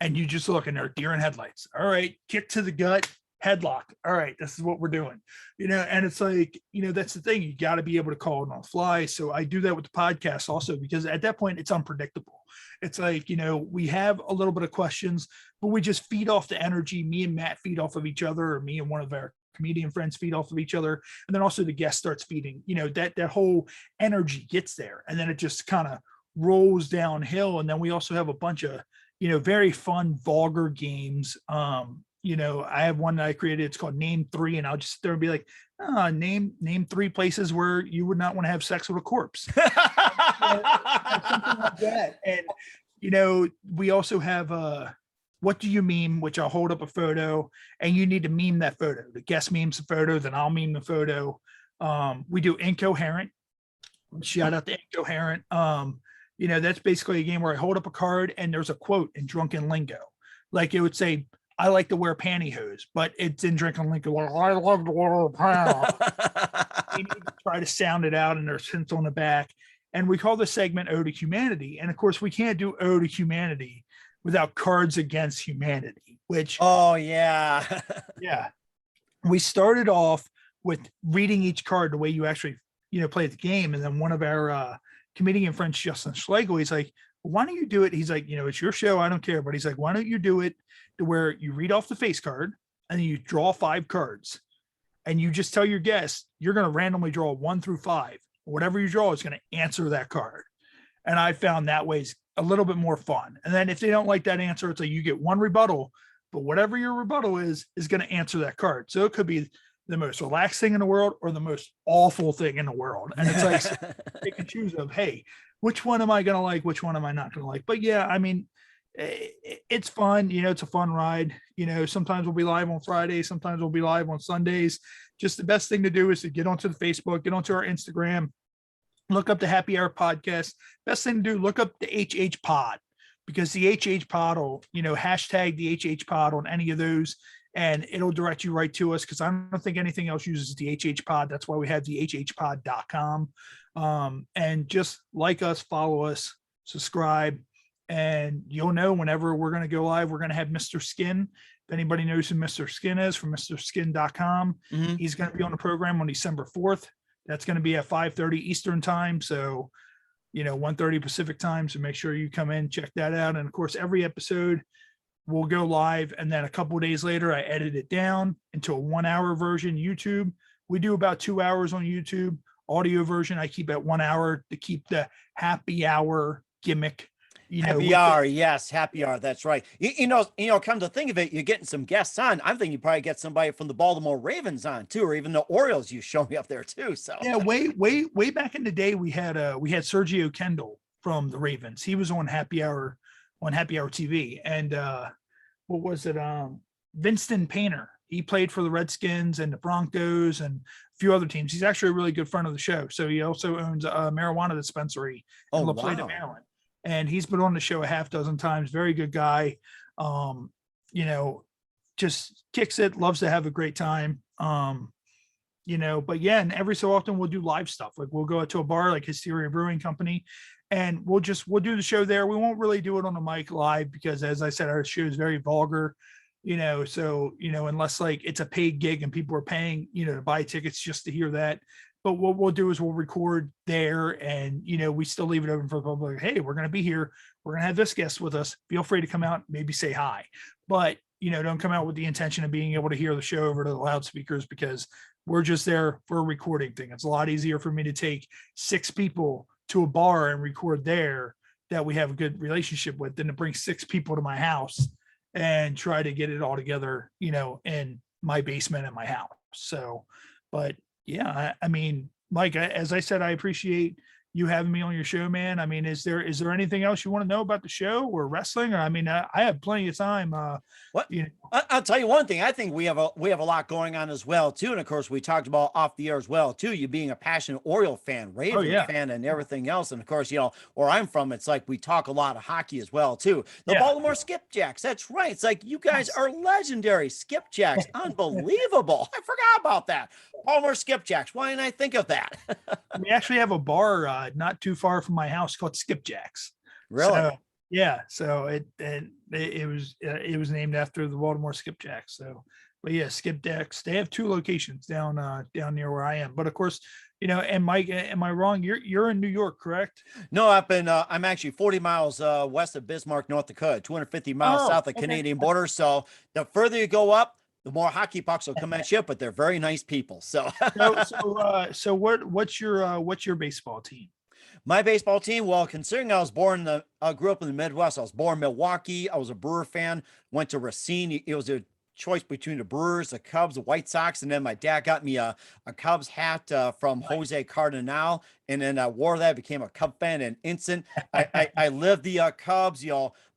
and you just look and they're deer in headlights. All right, kick to the gut, headlock. All right, this is what we're doing, and it's like, that's the thing. You got to be able to call it on the fly. So I do that with the podcast also, because at that point it's unpredictable. It's like, we have a little bit of questions, but we just feed off the energy. Me and Matt feed off of each other, or me and one of our comedian friends feed off of each other. And then also the guest starts feeding, that whole energy gets there. And then it just kind of rolls downhill. And then we also have a bunch of, very fun, vulgar games. I have one that I created. It's called Name Three. And I'll just sit there and be like, name 3 places where you would not want to have sex with a corpse. Something like that. And, we also have, what do you meme, which I'll hold up a photo and you need to meme that photo. The guest memes the photo, then I'll meme the photo. We do Incoherent. Shout out to Incoherent. That's basically a game where I hold up a card and there's a quote in drunken lingo. Like it would say, I like to wear pantyhose, but it's in drunken lingo. I love to wear pantyhose. You need to try to sound it out, and there's hints on the back. And we call this segment Ode to Humanity. And of course, we can't do Ode to Humanity without Cards Against Humanity, which, yeah. yeah. We started off with reading each card the way you actually, play the game. And then one of our comedian friends, Justin Schlegel, he's like, why don't you do it? He's like, it's your show. I don't care. But he's like, why don't you do it to where you read off the face card and then you draw 5 cards and you just tell your guests, you're going to randomly draw 1 through 5. Whatever you draw is going to answer that card. And I found that way's a little bit more fun. And then if they don't like that answer, it's like you get 1 rebuttal, but whatever your rebuttal is going to answer that card. So it could be the most relaxed thing in the world or the most awful thing in the world. And it's like, they can choose of, hey, which one am I going to like? Which one am I not going to like? But yeah, I mean, it's fun. It's a fun ride. Sometimes we'll be live on Fridays. Sometimes we'll be live on Sundays. Just the best thing to do is to get onto the Facebook, get onto our Instagram, look up the Happy Hour podcast. Best thing to do, look up the HH pod, because the HH pod will, hashtag the HH pod on any of those and it'll direct you right to us. Cause I don't think anything else uses the HH pod. That's why we have the hhpod.com. And just like us, follow us, subscribe, and you'll know whenever we're going to go live. We're going to have Mr. Skin. If anybody knows who Mr. Skin is, from mrskin.com, he's going to be on the program on December 4th. That's going to be at 5:30 Eastern time. So, 1:30 Pacific time. So make sure you come in, check that out. And of course, every episode will go live. And then a couple of days later, I edit it down into a 1-hour version. YouTube, we do about 2 hours on YouTube. Audio version, I keep at 1 hour to keep the happy hour gimmick. Happy hour, yes, happy hour. That's right. Come to think of it, you're getting some guests on. I'm thinking you probably get somebody from the Baltimore Ravens on too, or even the Orioles. You show me up there too. So yeah, way back in the day, we had Sergio Kendall from the Ravens. He was on Happy Hour TV, and what was it? Winston Painter. He played for the Redskins and the Broncos and a few other teams. He's actually a really good friend of the show. So he also owns a marijuana dispensary in La Plata, Maryland. And he's been on the show a half dozen times. Very good guy. Just kicks it, loves to have a great time. But yeah, and every so often we'll do live stuff. Like we'll go out to a bar like Hysteria Brewing Company and we'll do the show there. We won't really do it on the mic live because, as I said, our show is very vulgar, unless like it's a paid gig and people are paying, to buy tickets just to hear that. But what we'll do is we'll record there and, we still leave it open for the public. Hey, we're going to be here. We're going to have this guest with us. Feel free to come out, maybe say hi, but, don't come out with the intention of being able to hear the show over to the loudspeakers because we're just there for a recording thing. It's a lot easier for me to take 6 people to a bar and record there that we have a good relationship with than to bring 6 people to my house and try to get it all together, in my basement at my house. So, but Yeah, I mean, Mike, as I said, I appreciate you having me on your show, man. I mean, is there anything else you want to know about the show or wrestling? Or I mean, I have plenty of time. What? You know, I'll tell you one thing. I think we have a lot going on as well too, and of course we talked about off the air as well too. You being a passionate Oriole fan, oh Raven yeah, fan, and everything else, and of course where I'm from, it's like we talk a lot of hockey as well too. The yeah, Baltimore Skipjacks. That's right. It's like you guys yes. are legendary Skipjacks. Unbelievable. I forgot about that. Baltimore Skipjacks. Why didn't I think of that? We actually have a bar not too far from my house called Skipjacks. Really? So yeah, so it was named after the Baltimore Skipjacks. So, but yeah, Skipjacks. They have two locations down near where I am. But of course, and Mike, am I wrong? You're in New York, correct? No, I'm actually 40 miles west of Bismarck, North Dakota, 250 miles Oh, south of okay. Canadian border. So the further you go up, the more hockey pucks will come at you, but they're very nice people. So So what's your baseball team? my baseball team, well, considering I grew up in the Midwest. I was born in Milwaukee. I was a Brewer fan. Went to Racine. It was a choice between the Brewers, the Cubs, the White Sox, and then my dad got me a Cubs hat from Jose Cardinal, and then I wore that. Became a Cub fan in instant. I lived the Cubs.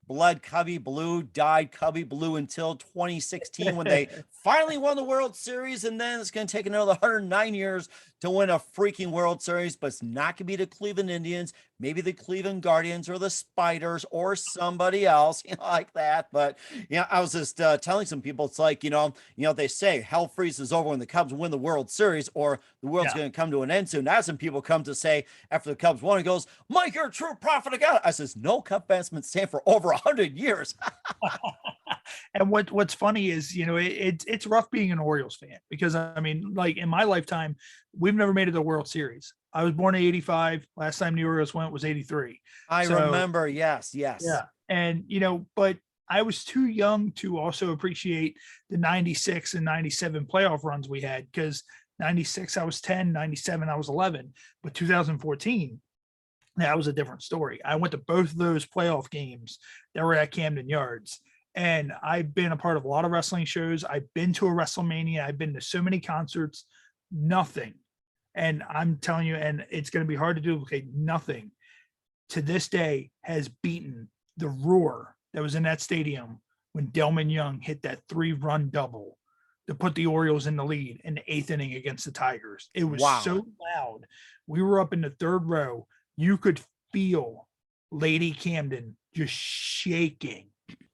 Blood Cubby Blue, died Cubby Blue until 2016 when they finally won the World Series. And then it's going to take another 109 years to win a freaking World Series, but it's not going to be the Cleveland Indians, maybe the Cleveland Guardians or the Spiders or somebody else, like that. But I was just telling some people, it's like, they say hell freezes over when the Cubs win the World Series, or the world's Yeah. going to come to an end soon. That's when people come to say after the Cubs won, it goes, Mike, you're a true prophet of God. I says, no, Cub fans been saying for over 100 years. And what's funny is, it's rough being an Orioles fan because I mean, like in my lifetime, we've never made it to the World Series. I was born in '85. Last time the Orioles went was '83. I So remember. Yes, yes. yeah, and but I was too young to also appreciate the '96 and '97 playoff runs we had because '96 I was 10, '97 I was 11, but 2014 that was a different story. I went to both of those playoff games that were at Camden Yards. And I've been a part of a lot of wrestling shows. I've been to a WrestleMania. I've been to so many concerts, nothing. And I'm telling you, and it's going to be hard to duplicate, nothing to this day has beaten the roar that was in that stadium when Delman Young hit that 3-run double to put the Orioles in the lead in the 8th inning against the Tigers. It was Wow. so loud. We were up in the 3rd row. You could feel Lady Camden just shaking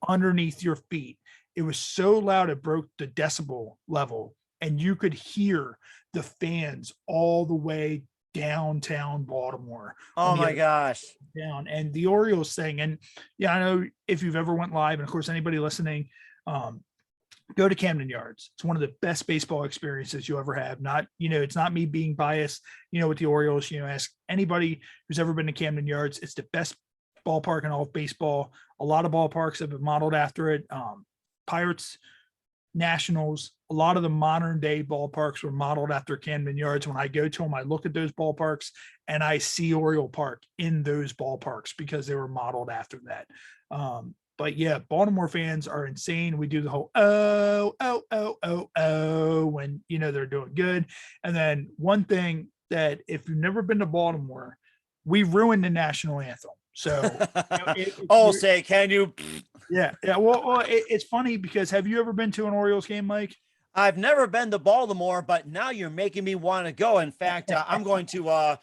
underneath your feet. It was so loud it broke the decibel level, and you could hear the fans all the way downtown Baltimore. Oh my gosh. Down and the Orioles thing. And yeah, I know if you've ever went live, and of course anybody listening, go to Camden Yards. It's one of the best baseball experiences you ever have. Not, it's not me being biased, with the Orioles, ask anybody who's ever been to Camden Yards. It's the best ballpark in all of baseball. A lot of ballparks have been modeled after it. Pirates, Nationals, a lot of the modern day ballparks were modeled after Camden Yards. When I go to them, I look at those ballparks and I see Oriole Park in those ballparks because they were modeled after that. But yeah, Baltimore fans are insane. We do the whole when they're doing good. And then one thing that if you've never been to Baltimore, we ruined the national anthem. So say, can you? Yeah. Well, it's funny because have you ever been to an Orioles game, Mike? I've never been to Baltimore, but now you're making me want to go. In fact, I'm going to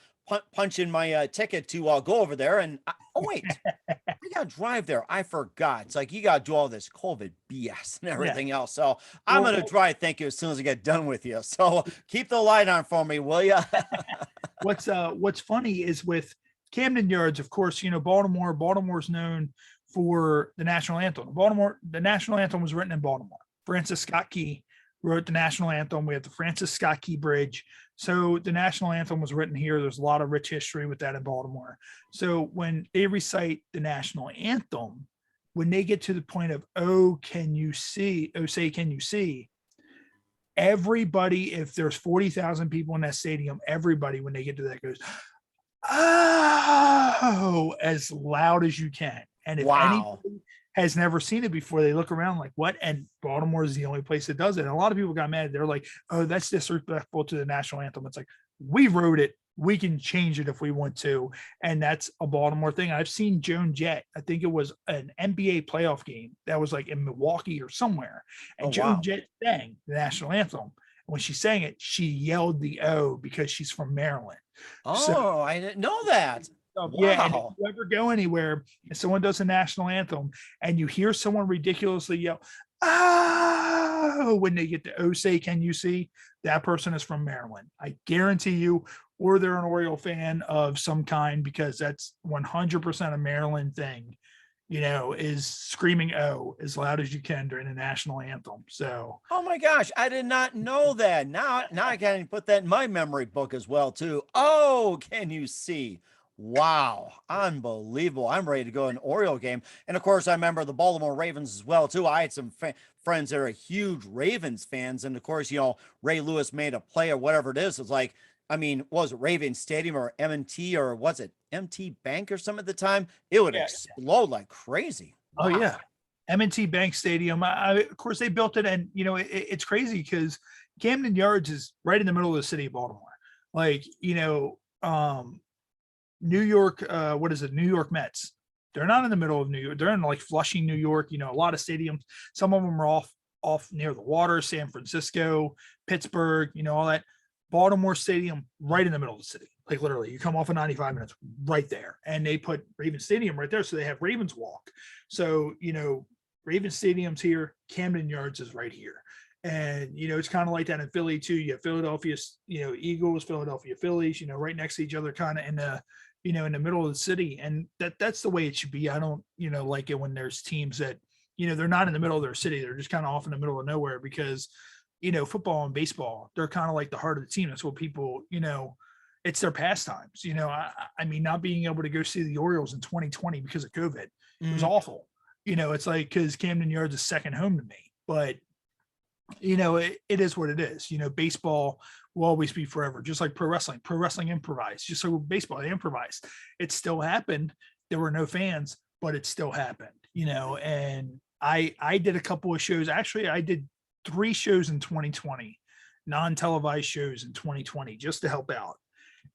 punch in my ticket to go over there. And wait, I got to drive there. I forgot. It's like you got to do all this COVID BS and everything else. So I'm going to drive. Thank you as soon as I get done with you. So keep the light on for me, will you? What's funny is with Camden Yards, of course, Baltimore's known for the national anthem. The national anthem was written in Baltimore. Francis Scott Key wrote the national anthem. We have the Francis Scott Key Bridge. So the national anthem was written here. There's a lot of rich history with that in Baltimore. So when they recite the national anthem, when they get to the point of, oh, can you see? Oh, say, can you see? Everybody, if there's 40,000 people in that stadium, everybody, when they get to that goes, oh, as loud as you can. And if Wow. anybody has never seen it before. They look around like, what? And Baltimore is the only place that does it. And a lot of people got mad. They're like, oh, that's disrespectful to the national anthem. It's like, we wrote it. We can change it if we want to. And that's a Baltimore thing. I've seen Joan Jett. I think it was an NBA playoff game that was like in Milwaukee or somewhere. And Joan Jett sang the national anthem. When she sang it, she yelled the O because she's from Maryland. Oh, I didn't know that. Yeah, and if you ever go anywhere and someone does a national anthem and you hear someone ridiculously yell, oh, when they get the O say, can you see? That person is from Maryland. I guarantee you, or they're an Oriole fan of some kind, because that's 100% a Maryland thing, is screaming O as loud as you can during the national anthem. So, oh my gosh, I did not know that. Now I can put that in my memory book as well too. Oh, can you see? Wow, unbelievable. I'm ready to go to an Oriole game. And of course, I remember the Baltimore Ravens as well, too. I had some friends that are huge Ravens fans. And of course, Ray Lewis made a play or whatever it is. It's like, I mean, what was it, Raven Stadium or M&T or what's it, MT Bank or something at the time? It would explode like crazy. Wow. Oh, yeah. M&T Bank Stadium. Of course, they built it. And, it's crazy because Camden Yards is right in the middle of the city of Baltimore. Like, New York, what is it? New York Mets. They're not in the middle of New York. They're in like Flushing, New York. A lot of stadiums. Some of them are off near the water. San Francisco, Pittsburgh. All that. Baltimore Stadium, right in the middle of the city. Like literally, you come off of 95 minutes, right there. And they put Raven Stadium right there, so they have Ravens Walk. So Raven Stadium's here. Camden Yards is right here. And it's kind of like that in Philly too. You have Philadelphia, Eagles, Philadelphia Phillies, right next to each other, kind of in the in the middle of the city. And that's the way it should be. I don't like it when there's teams that they're not in the middle of their city, they're just kind of off in the middle of nowhere, because football and baseball, they're kind of like the heart of the team. That's what people, it's their pastimes. I mean, not being able to go see the Orioles in 2020 because of COVID, it was awful. It's like, because Camden Yards is second home to me, but it is what it is. Baseball will always be forever, just like pro wrestling improvised, just like baseball, they improvised. It still happened. There were no fans, but it still happened, and I did a couple of shows. Actually, I did 3 shows in 2020, non-televised shows in 2020, just to help out.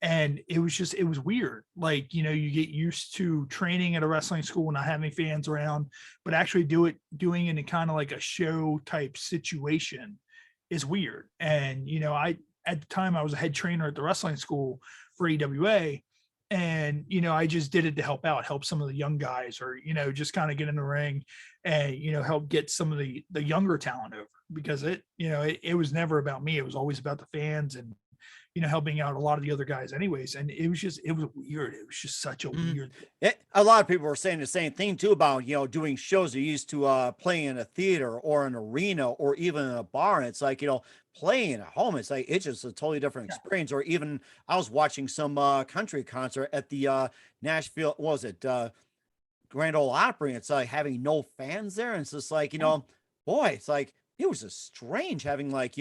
And it was weird. Like, you get used to training at a wrestling school and not having fans around, but actually doing it in kind of like a show type situation is weird. And, at the time I was a head trainer at the wrestling school for EWA. And, I just did it to help some of the young guys, or, just kind of get in the ring and, help get some of the younger talent over, because it was never about me. It was always about the fans and, helping out a lot of the other guys anyways. And it was weird. It was just such a weird thing. A lot of people were saying the same thing too about, doing shows. They used to play in a theater or an arena or even in a bar. And it's like, playing at home, it's like, it's just a totally different experience. Or even I was watching some country concert at the Nashville, what was it? Grand Ole Opry. It's like having no fans there. And it's just like, boy, it's like, it was just strange having like,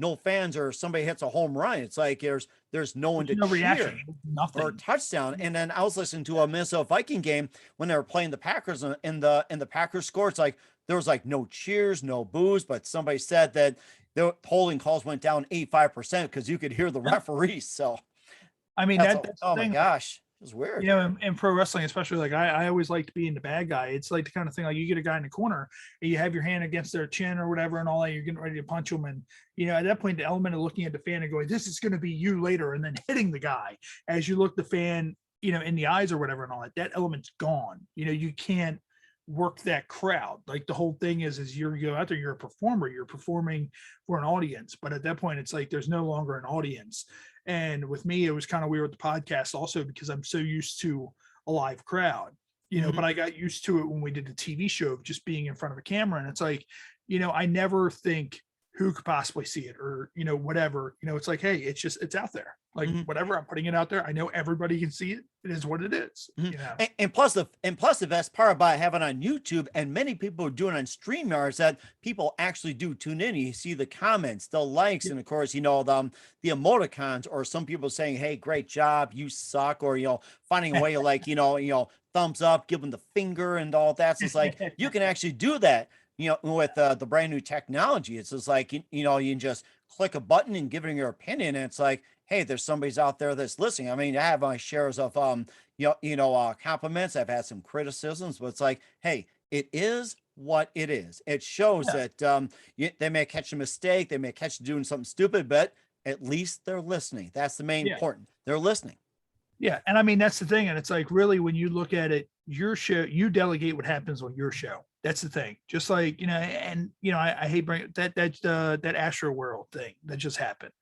no fans, or somebody hits a home run. It's like there's no one to cheer reaction, nothing, or a touchdown. And then I was listening to a Minnesota Viking game when they were playing the Packers, and the Packers score. It's like there was like no cheers, no boos, but somebody said that the holding calls went down 85% because you could hear the referees. So I mean, that's oh my gosh. It's weird. In pro wrestling, especially, like I always liked being the bad guy. It's like the kind of thing, like you get a guy in the corner and you have your hand against their chin or whatever and all that, you're getting ready to punch them. And, at that point, the element of looking at the fan and going, this is going to be you later, and then hitting the guy as you look the fan, in the eyes or whatever and all that element's gone. You can't work that crowd. Like the whole thing is you go out there, you're a performer, you're performing for an audience. But at that point, it's like there's no longer an audience. And with me, it was kind of weird with the podcast also, because I'm so used to a live crowd, but I got used to it when we did the TV show of just being in front of a camera. And it's like, I never think who could possibly see it, or, whatever, it's like, hey, it's out there. Like, whatever, I'm putting it out there. I know everybody can see it. It is what it is. And plus the best part about having on YouTube, and many people are doing on StreamYard, is that people actually do tune in. You see the comments, the likes, and of course, the emoticons, or some people saying, hey, great job, you suck, or finding a way to, like, thumbs up, give them the finger and all that. So it's like you can actually do that, with the brand new technology. It's just like, you can just click a button and give it your opinion. And it's like, hey, there's somebody's out there that's listening. I mean, I have my shares of, compliments. I've had some criticisms, but it's like, hey, it is what it is. It shows that they may catch a mistake. They may catch you doing something stupid, but at least they're listening. That's the main important. They're listening. Yeah. And I mean, that's the thing. And it's like, really, when you look at it, your show, you delegate what happens on your show. That's the thing. Just like, I hate bringing that Astro World thing that just happened.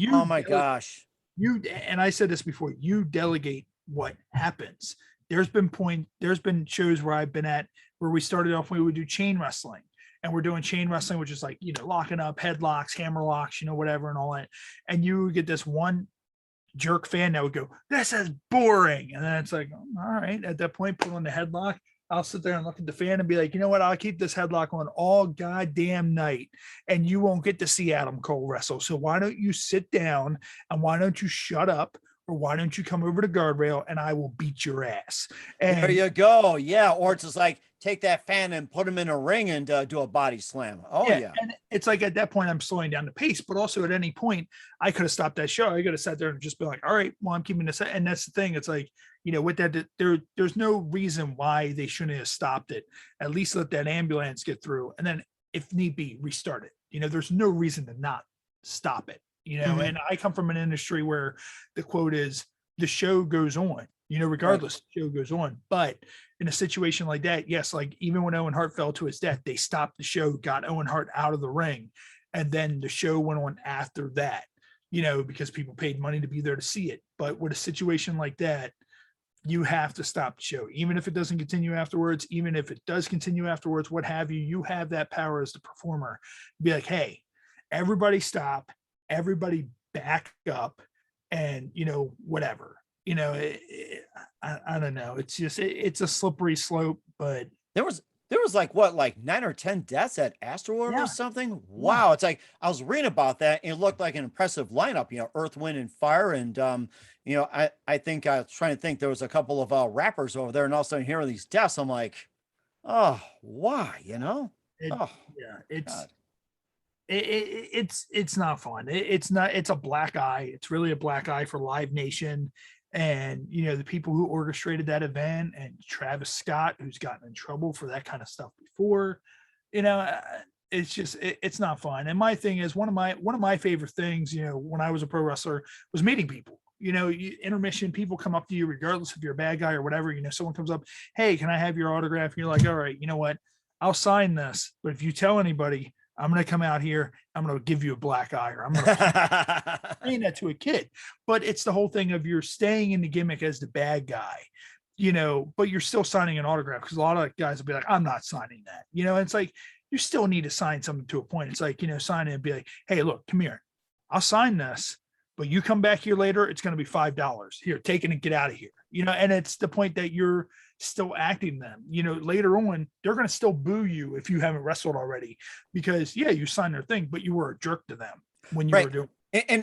Oh my gosh. And I said this before, you delegate what happens. There's been shows where I've been at where we started off, we would do chain wrestling, and we're doing chain wrestling, which is like, locking up, headlocks, hammer locks, whatever, and all that. And you would get this one jerk fan that would go, this is boring. And then it's like, all right, at that point, put on the headlock. I'll sit there and look at the fan and be like, you know what? I'll keep this headlock on all goddamn night, and you won't get to see Adam Cole wrestle. So why don't you sit down, and why don't you shut up, or why don't you come over to guardrail and I will beat your ass? And there you go. Yeah. Or it's just like, take that fan and put him in a ring and do a body slam. Oh yeah. And it's like, at that point, I'm slowing down the pace, but also at any point I could have stopped that show. I could have sat there and just been like, all right, well, I'm keeping this. And that's the thing. It's like, with that, there's no reason why they shouldn't have stopped it. At least let that ambulance get through, and then if need be, restart it. There's no reason to not stop it. And I come from an industry where the quote is, the show goes on, regardless, the show goes on. But in a situation like that, yes, like even when Owen Hart fell to his death, they stopped the show, got Owen Hart out of the ring, and then the show went on after that, because people paid money to be there to see it. But with a situation like that, you have to stop the show, even if it doesn't continue afterwards, even if it does continue afterwards, what have you. You have that power as the performer. Be like, hey, everybody stop, everybody back up, and whatever. I don't know. It's just it's a slippery slope. But there was like 9 or 10 deaths at Astroworld or something. Wow. It's like, I was reading about that, and it looked like an impressive lineup, Earth, Wind, and Fire. And, I think I was trying to think, there was a couple of rappers over there, and all of a sudden hearing these deaths, I'm like, oh, why, it's not fun. It's a black eye. It's really a black eye for Live Nation. And, the people who orchestrated that event, and Travis Scott, who's gotten in trouble for that kind of stuff before, it's just, it's not fun. And my thing is, one of my favorite things, when I was a pro wrestler, was meeting people. Intermission, people come up to you, regardless if you're a bad guy or whatever. Someone comes up, hey, can I have your autograph? And you're like, all right, you know what? I'll sign this, but if you tell anybody, I'm going to come out here, I'm going to give you a black eye, or I'm going to saying that to a kid. But it's the whole thing of, you're staying in the gimmick as the bad guy, but you're still signing an autograph, because a lot of guys will be like, I'm not signing that. It's like, you still need to sign something to a point. It's like, sign it and be like, hey, look, come here, I'll sign this, but you come back here later, it's going to be $5. Here, take it and get out of here. And it's the point that you're still acting them. Later on, they're going to still boo you if you haven't wrestled already, because you signed their thing, but you were a jerk to them when you were doing.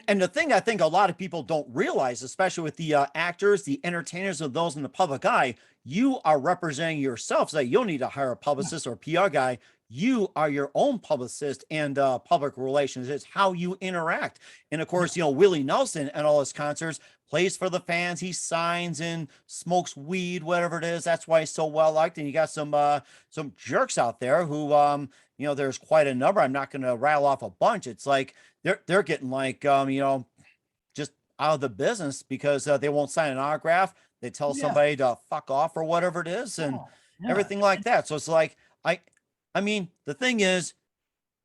And the thing I think a lot of people don't realize, especially with the actors, the entertainers, and those in the public eye, you are representing yourself. So you don't need to hire a publicist or a PR guy. You are your own publicist and public relations. It's how you interact. And of course, Willie Nelson and all his concerts plays for the fans. He signs and smokes weed, whatever it is. That's why he's so well liked. And you got some jerks out there who, there's quite a number. I'm not going to rattle off a bunch. It's like they're getting like, just out of the business because they won't sign an autograph. They tell somebody to fuck off or whatever it is, and everything like that. So it's like, I mean, the thing is,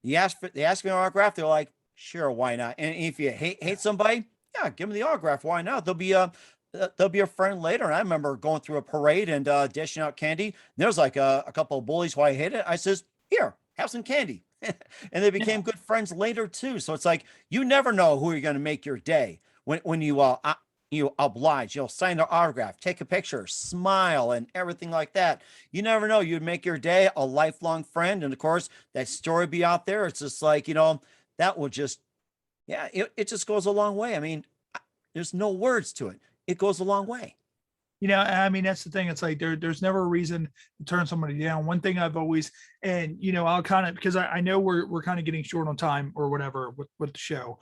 they ask for an autograph. They're like, sure, why not? And if you hate somebody, give them the autograph. Why not? They'll be a friend later. And I remember going through a parade and dishing out candy. And there was like a couple of bullies who I hated. I says, here, have some candy. and they became good friends later too. So it's like you never know who you're going to make your day when you oblige, you'll sign their autograph, take a picture, smile, and everything like that. You never know. You'd make your day a lifelong friend. And of course, that story be out there. It's just like, that will just, yeah, it just goes a long way. I mean, there's no words to it. It goes a long way. I mean, that's the thing. It's like there's never a reason to turn somebody down. One thing I've always, and I'll kind of, because I know we're kind of getting short on time or whatever with the show.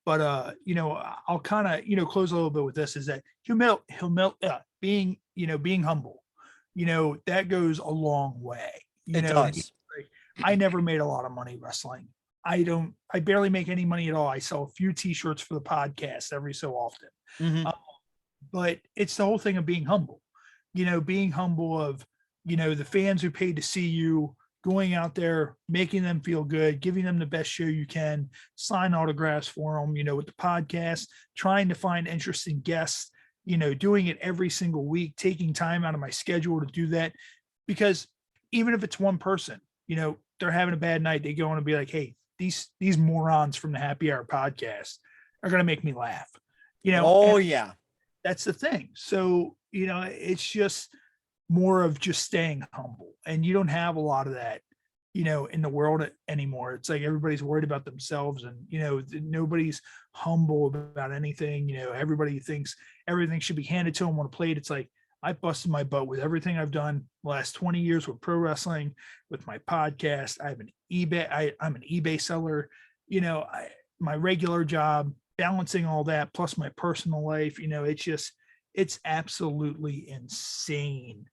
But I'll kind of, close a little bit with this, is that being humble, that goes a long way. It does. Like, I never made a lot of money wrestling. I barely make any money at all. I sell a few t-shirts for the podcast every so often. Mhm. But it's the whole thing of being humble, being humble of, the fans who paid to see you, going out there, making them feel good, giving them the best show you can, sign autographs for them, with the podcast, trying to find interesting guests, doing it every single week, taking time out of my schedule to do that. Because even if it's one person, they're having a bad night, they go on and be like, hey, these morons from the Happy Hour podcast are going to make me laugh, Oh yeah. That's the thing. So, it's just more of just staying humble, and you don't have a lot of that, in the world anymore. It's like everybody's worried about themselves, and, nobody's humble about anything. Everybody thinks everything should be handed to them on a plate. It's like, I busted my butt with everything I've done the last 20 years with pro wrestling, with my podcast. I have an eBay. I'm an eBay seller, my regular job, balancing all that plus my personal life, it's absolutely insane,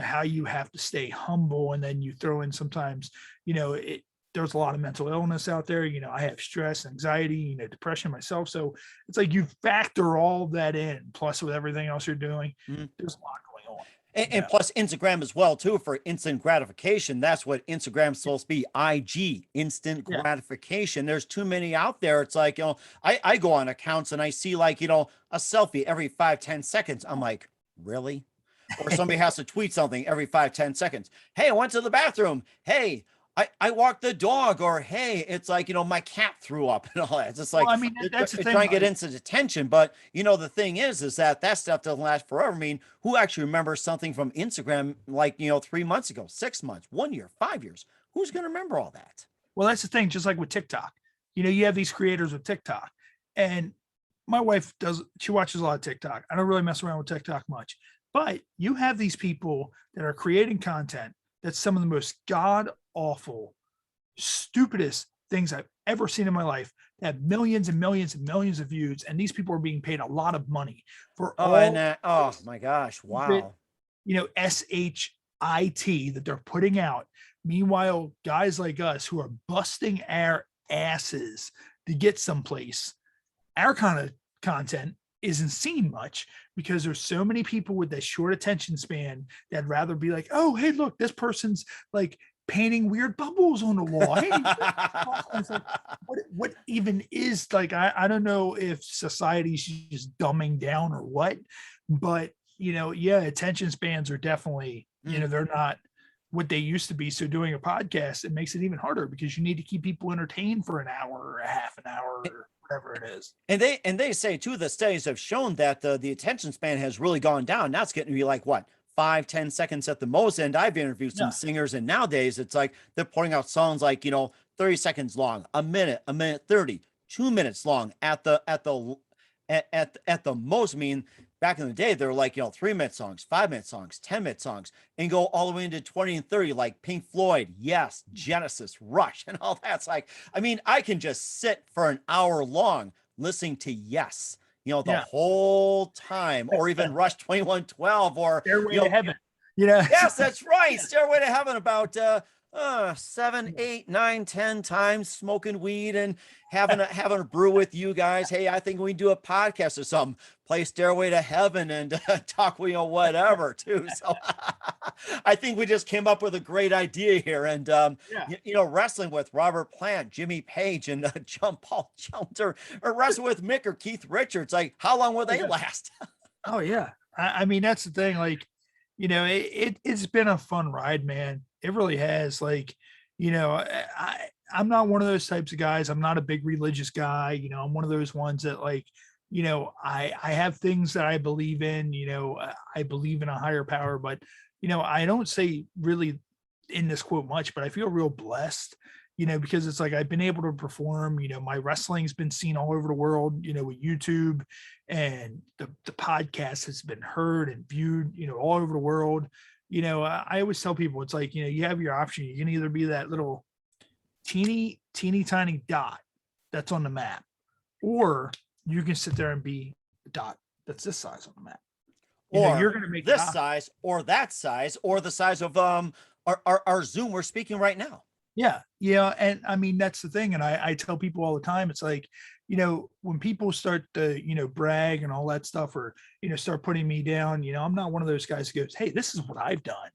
how you have to stay humble. And then you throw in sometimes, there's a lot of mental illness out there. I have stress, anxiety, depression myself. So it's like you factor all that in, plus with everything else you're doing, there's a lot going on. And plus Instagram as well too, for instant gratification. That's what Instagram's supposed to be. IG, instant gratification. There's too many out there. It's like, I go on accounts and I see like, a selfie every 5-10 seconds. I'm like, really? Or somebody has to tweet something every 5-10 seconds. Hey, I went to the bathroom. Hey, I walked the dog, or hey, it's like, my cat threw up and all that. It's just like, well, I mean, that's the they're thing. trying to get instant attention. But the thing is that stuff doesn't last forever. I mean, who actually remembers something from Instagram like, 3 months ago, 6 months, 1 year, 5 years? Who's going to remember all that? Well, that's the thing. Just like with TikTok, you have these creators with TikTok, and my wife she watches a lot of TikTok. I don't really mess around with TikTok much, but you have these people that are creating content that's some of the most god awful, stupidest things I've ever seen in my life, that have millions and millions and millions of views. And these people are being paid a lot of money for oh my gosh. Wow. SHIT that they're putting out. Meanwhile, guys like us who are busting our asses to get someplace, our kind of content isn't seen much because there's so many people with that short attention span that'd rather be like, oh, hey, look, this person's like painting weird bubbles on the wall. Hey, like, what even is, like, I don't know if society's just dumbing down or what, but attention spans are definitely, they're not what they used to be. So doing a podcast, it makes it even harder because you need to keep people entertained for an hour or a half an hour or whatever it is. And they say too, the studies have shown that the attention span has really gone down. Now it's getting to be like what, 5-10 seconds at the most. And I've interviewed some singers, and nowadays it's like they're putting out songs like 30 seconds long, a minute 30, 2 minutes long at the most. I mean, back in the day, they were like 3-minute songs, 5-minute songs, 10-minute songs, and go all the way into 20 and 30, like Pink Floyd, Yes, Genesis, Rush, and all that. It's like, I mean, I can just sit for an hour long listening to Yes, the whole time, or even Rush 2112, or Stairway to Heaven. Yes, that's right. Stairway to Heaven, about 7, 8, 9, 10 times smoking weed and having a brew with you guys. Hey, I think we do a podcast or something. Play Stairway to Heaven and talk, whatever too. So I think we just came up with a great idea here. And wrestling with Robert Plant, Jimmy Page, and John Paul Jones, or wrestling with Mick or Keith Richards. Like, how long will they last? Oh yeah, I mean, that's the thing. Like, it's been a fun ride, man. It really has. Like, I'm not one of those types of guys. I'm not a big religious guy. I'm one of those ones that like, I have things that I believe in, I believe in a higher power, but, I don't say really in this quote much, but I feel real blessed, because it's like I've been able to perform, my wrestling's been seen all over the world, with YouTube, and the podcast has been heard and viewed, all over the world. I always tell people it's like, you have your option. You can either be that little teeny tiny dot that's on the map, or you can sit there and be a dot that's this size on the map. You're going to make this size or that size or the size of our Zoom we're speaking right now. Yeah. Yeah. And I mean, that's the thing. And I tell people all the time, it's like, when people start to, brag and all that stuff, or, start putting me down, I'm not one of those guys who goes, hey, this is what I've done.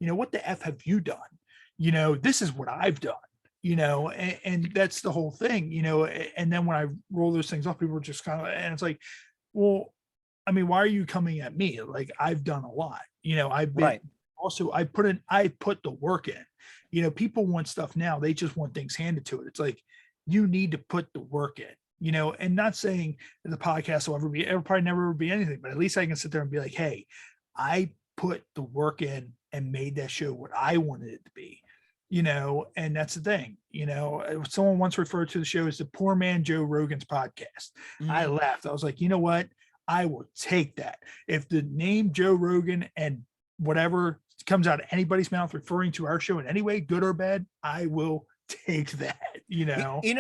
What the F have you done? This is what I've done, and that's the whole thing, and then when I roll those things off, people are just kind of, and it's like, well, I mean, why are you coming at me? Like, I've done a lot, I've been, right. Also, I put the work in, people want stuff now. They just want things handed to it. It's like, you need to put the work in, and not saying that the podcast will probably never be anything, but at least I can sit there and be like, hey, I put the work in and made that show what I wanted it to be, and that's the thing, someone once referred to the show as the poor man Joe Rogan's podcast. Mm-hmm. I laughed. I was like, you know what? I will take that. If the name Joe Rogan and whatever comes out of anybody's mouth referring to our show in any way, good or bad, I will take that,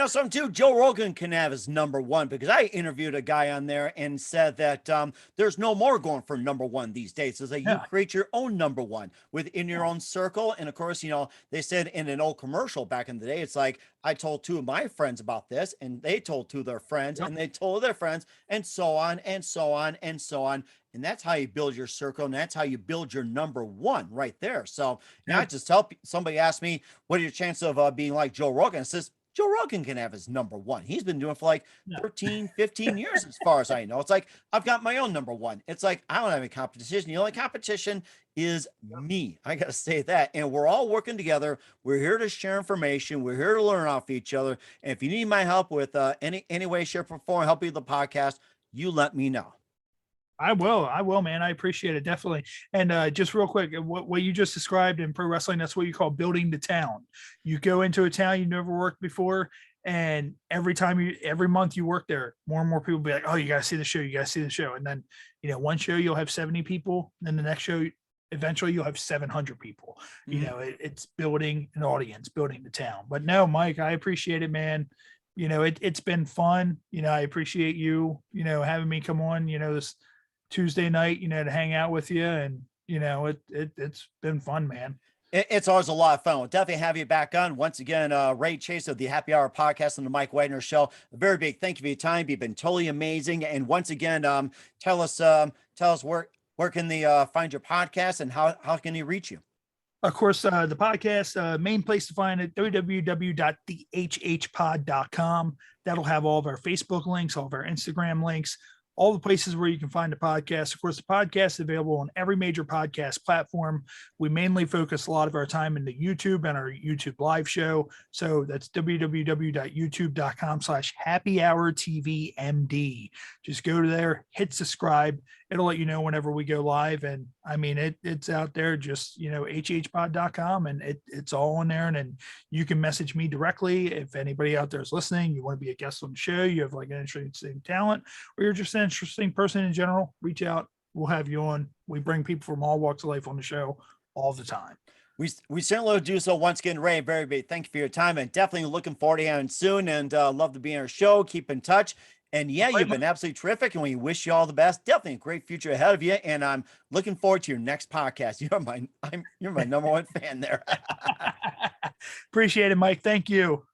Something too, Joe Rogan can have his number one, because I interviewed a guy on there and said that there's no more going for number one these days. It's like, you create your own number one within your own circle. And of course, they said in an old commercial back in the day, it's like, I told two of my friends about this, and they told two of their friends, and they told their friends, and so on and so on and so on. And that's how you build your circle, and that's how you build your number one right there. So I just tell somebody asked me, what are your chances of being like Joe Rogan? It says, Joe Rogan can have his number one. He's been doing it for like 13, 15 years, as far as I know. It's like, I've got my own number one. It's like, I don't have any competition. The only competition is me. I got to say that. And we're all working together. We're here to share information. We're here to learn off each other. And if you need my help with any way, shape, or form, help you with the podcast, you let me know. I will, man. I appreciate it. Definitely. And just real quick, what you just described in pro wrestling, that's what you call building the town. You go into a town you never worked before, and every month you work there, more and more people be like, oh, you got to see the show. You got to see the show. And then, one show you'll have 70 people. Then the next show, eventually you'll have 700 people. Mm-hmm. It's building an audience, building the town. But no, Mike, I appreciate it, man. It's been fun. I appreciate you, having me come on, this Tuesday night, to hang out with you. And, it's been fun, man. It's always a lot of fun. We'll definitely have you back on. Once again, Ray Chace of the Happy Hour podcast on the Mike Wagner Show. A very big thank you for your time. You've been totally amazing. And once again, tell us where can they find your podcast, and how can they reach you? Of course, the podcast, main place to find it, www.thehhpod.com. That'll have all of our Facebook links, all of our Instagram links, all the places where you can find the podcast. Of course, the podcast is available on every major podcast platform. We mainly focus a lot of our time into YouTube and our YouTube live show. So that's www.youtube.com/happyhourtvmd. Just go to there, hit subscribe. It'll let you know whenever we go live. And I mean, it's out there, just, hhpod.com, and it's all in there. And then you can message me directly. If anybody out there is listening, you want to be a guest on the show, you have like an interesting talent, or you're just an interesting person in general, reach out. We'll have you on. We bring people from all walks of life on the show all the time. We certainly will do so. Once again, Ray, very big thank you for your time, and definitely looking forward to having soon, and love to be on our show. Keep in touch. And yeah, you've been absolutely terrific, and we wish you all the best. Definitely a great future ahead of you. And I'm looking forward to your next podcast. You're my number one fan there. Appreciate it, Mike. Thank you.